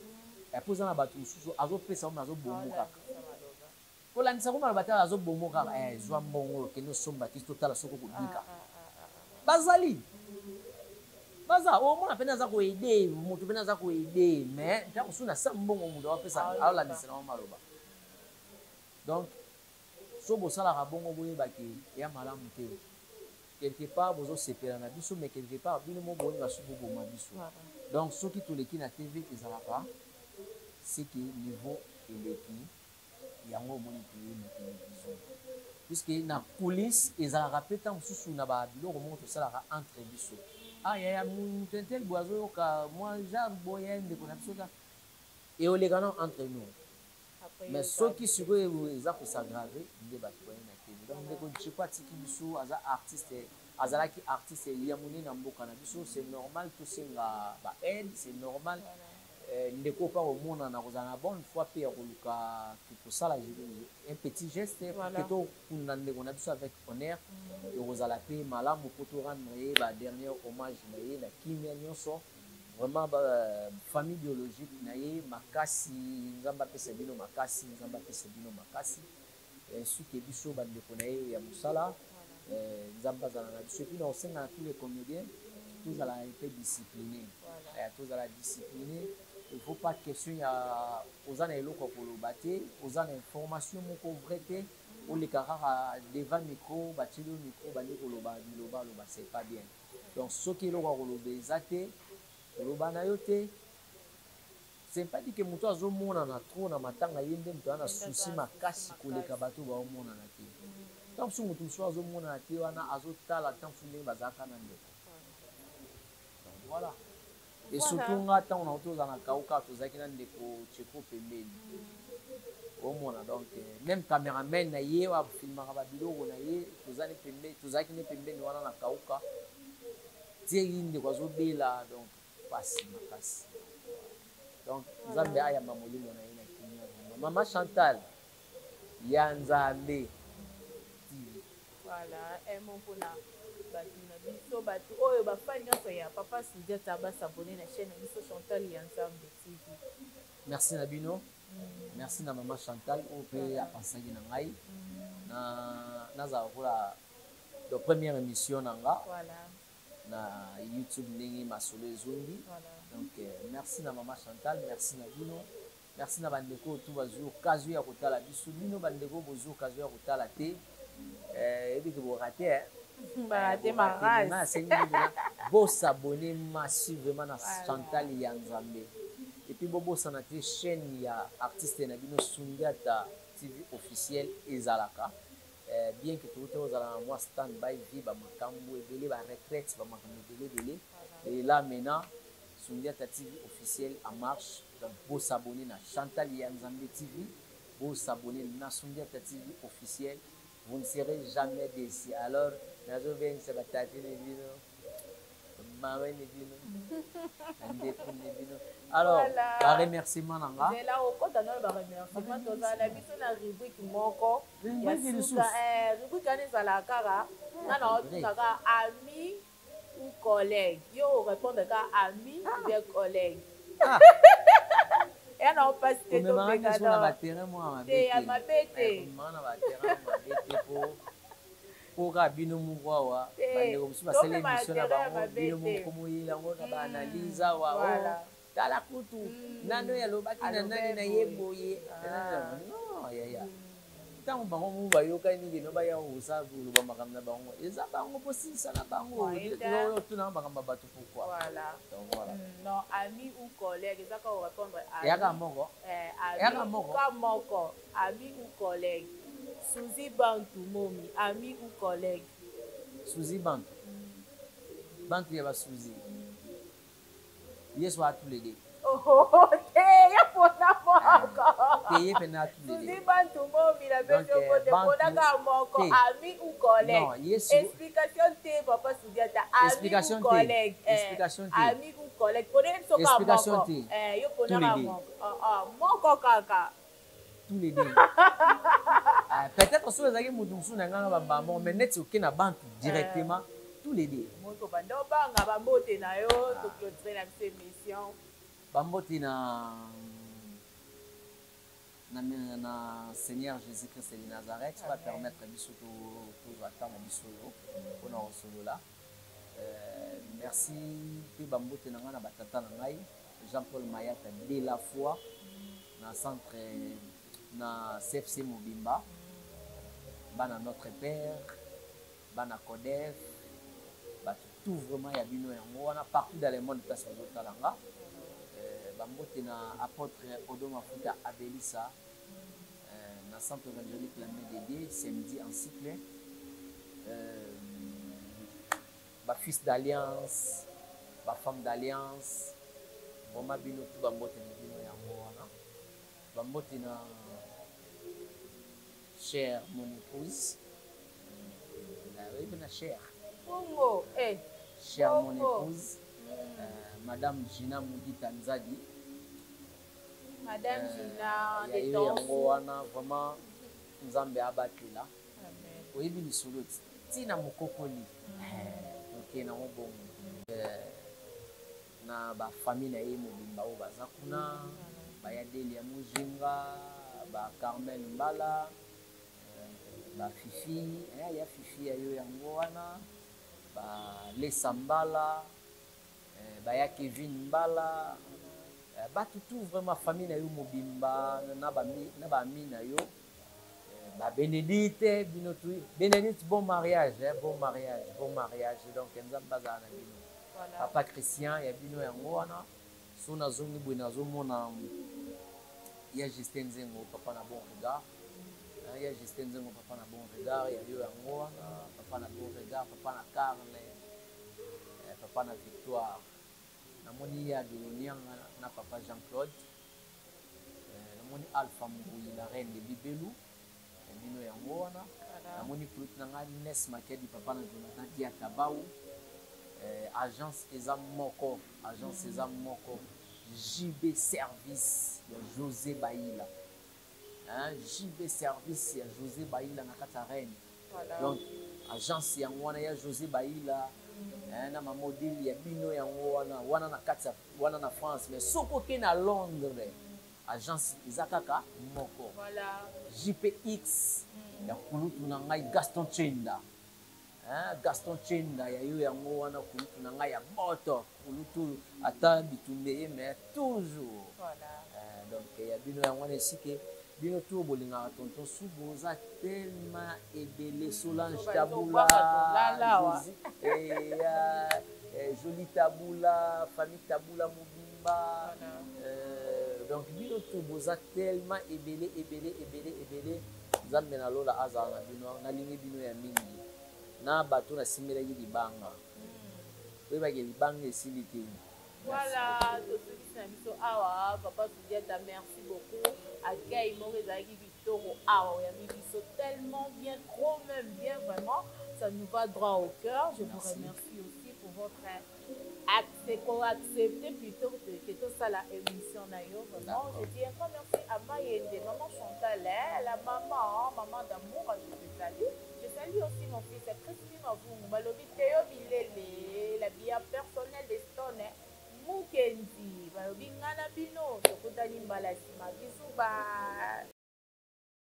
epo eza na bato mosusu azopesa omo azobomo kaka kolandisa ko maloba te azobomo kaka zwa mbongo okende osomba kisi totala soko kobika bazali baza omona pene aza koede moto pene aza koede mais ntango mosusu na sa mbongo moto aopesa aolandisela mo maloba donc so bosalaka bongo boyebaki eya malamu te quelque part bozosepela na biso mais quelque part bino mo boyeba so boboma biso donc soki toleki na tv ezalaka c'est que niveau eleki yango omoni toye na télévision puisque na coulisse ezalaka mpe ntango mosusu na babiloko moko tosalaka entre biso yaya mutentel boye azoyoka mwa genre boye ndeko na biso ta eoleka no entre nous mais soki sikoyo eza kosagrave nde bato baye na tv donc ndeko cheko atiki biso aza artiste azalaki artiste ya monene na mboka na biso c'est normal tosenga baaide c'est normal ndeko mpa komonana kozala na bonne fois mpe ya koluka tosala un petit geste ke tokunda ndeko na biso avec honneur ekozala mpe malamu mpo torendre ye badernier hommage na ye na kimia nyonso vraiment famille biologique na ye makasi nzambe apesa bino makasi suki biso bandeko na ye ya mosala nzambe azala na biso epui na kosenga na tous les comédiens tous à la un peu discipliné. Tous à la discipliné. Il ne faut pas question aux ans aux ans information vrai ou les caractères devant micro bâtiment micro c'est pas bien. Donc ce qui est là c'est pas dit que muto azomona na trop na matanga yende muto ana souci makasi koleka bato ba omona na te. Donc si muto so azomona na te wana azotala tant funde bazaka na ndeko. Voilà. Et surtout nga tant on a autour na kauka tozaki na ndeko cheko pembeni. Omona donc même cameraman na ye wa filmaka ba biloko na ye tozali pembeni tozaki ne pembeni wana na kauka. Tie ndeko azobela donc pasi makasi. Donc, Nzambe aya mamolimo na ina kimia. Maman Chantal, Yanzambe TV. Voilà, et mon pona. Biso batu oyo ba fan nyonso ya Papa Soundiata ba s'abonner na chaîne biso Chantal Yanzambe TV. Merci Nabino. Merci na Maman Chantal au pe apasaki na ngai. Na za la première émission nanga. Voilà. Na YouTube ndenge masolo ezongi. Voilà. Donc merci na Maman Chantal, merci na Bino, merci na bandeko tout bazou occasion ya kotala biso bino bandeko bozo occasion ya kotala te et puis que vous ratez ba raté ma race na c'est beau s'abonner massivement na Chantal Yanzambe et puis bobo sana te chaîne ya artiste na Bino Soundiata TV officiel ezalaka bien que tout aux ala moi stand by vie ba makambo ebele ba retraite ba makambo ebele et là maintenant Soundiata TV officiel en marche. Donc, vous s'abonner à Chantal Yanzambe TV, vous s'abonner à Soundiata TV officiel. Vous ne serez jamais déçus. Alors, nous venons se battre alors, un remerciement nanga. C'est là au côté de nos remerciements. Nous avons l'habitude de la rubrique moko. Rubrique année à la cara. Non, ami ou collègue. Yo répondre à ami ou bien collègue. Et non pas c'était tout le monde. C'est à ma bête. Pour Rabino Mouwa, bande comme ça c'est l'émission là bas. Bino Moukomoyi là on a analyse wa. Tala kutu. Nano ya lobaki na nani na yeboye. Non ya. Tant bango mu bayoka ni no ba ya usabu lo ba makamna bango. Eza bango posi sana bango. No tu na bakamba batu pourquoi. Voilà. Donc voilà. Non, ami ou collègue, ça qu'on répondre à. Yaka moko. Ami ou collègue. Suzy Bantu Momi, ami ou collègue. Suzy Bantu. Bantu ya ba Suzy. Yes wa tous les deux. Oh, ya pona moko. Payé pena tous les deux. Suzy Bantu Momi la beso de ponaka moko, ami ou collègue. Non, yes. Explication T papa Soundiata, ami ou collègue. Explication T. Ami ou collègue. Prenez ce explication T. Yo ponaka moko. Moko kaka. Tous les deux. Peut-être que vous mutusu na nganga bambo mais net ok na bantu directement tous les deux. Moko bando banga bambote na yo to clôturer la émission. Bambote na Seigneur Jésus-Christ de Nazareth va permettre biso to attendre biso pour na solo là. Merci pe bambote na ngana batata na ngai Jean-Paul Mayata de la foi na centre na CFC Mobimba. Bana notre père, bana Codef, tout vraiment ya bino yango wana partout dans le monde place au talanga. Bambote na apôtre Odo Mafuta Abelissa na centre évangélique la main de Dieu samedi en cycle. Ba fils d'alliance, ba femme d'alliance, vraiment bino tout bambote na bino yango wana. Bambote na chère mon épouse. Chère. Chère mon épouse. Madame Gina Moudi Tanzadi. Madame Gina de Tongo. Vraiment, Nzambe abatela. Oyebi ni solo tina mokokoli. Ok na bon. Na ba famille na ye mobimba o bazakuna. Ba ya Delia Mujinga, ba Carmel Mbala. Ba Fifi, ya Fifi ayo yango wana ba Lesa Mbala, baya Kevin Mbala batu tout vraiment famille na yo mobimba na ba mi na yo ba Bénédicte bino tout Bénédicte bon mariage donc nzamba za na bino papa Christian ya bino ya ngwana so na zongi bwe na zo mona ya Justin Nzengo papa na bon regard ya Justin Nzengo papa na bon regard ya yo ya ngwana papa na bon regard papa na Carle papa na Victoire namoni ya Delonianga na papa Jean-Claude namoni Alpha Mouyi la reine de Bibelou bino ya ngwana namoni plus nanga Nes Makedi papa na Jonathan Dia Tabau agence Ezamoko JB service ya José Baïla JB service ya José Baïla na kata reine donc agence ya ngwana ya José Baïla na ma modèle ya bino ya wana na kata wana na France mais soko ke na Londres agence Izakaka moko JPX ya kulutu na ngai Gaston Chenda ya yo yango wana kulutu na ngai ya moto kulutu ata bitumbe mais toujours donc ya bino ya wana esike bino tout bolinga tonton Suboza tellement ebele Solange Tabula Jolie Tabula famille Tabula Mobimba donc bino tout boza tellement ebele Nzambe na lola azala na bino na lingi bino ya mingi na bato na simela yi libanga we ba ke libanga esili te. Voilà, tout ce qui awa papa Soudiata, merci beaucoup. Accueil Morizaki Vitoro awa ya biso tellement bien, trop même bien vraiment, ça nous va droit au cœur. Je vous remercie aussi pour votre accepter plutôt que tout ça la émission na yo vraiment. Je dis un grand merci à Mayende, maman Chantal, la maman d'amour, je salue. Je salue aussi mon fils Christine Mavungu, Malobi Théo Bilele, la bien personnelle des Stone, Mukendi, Malobi Ngana Bino, Tokutani Mbalasima, bisous, bye.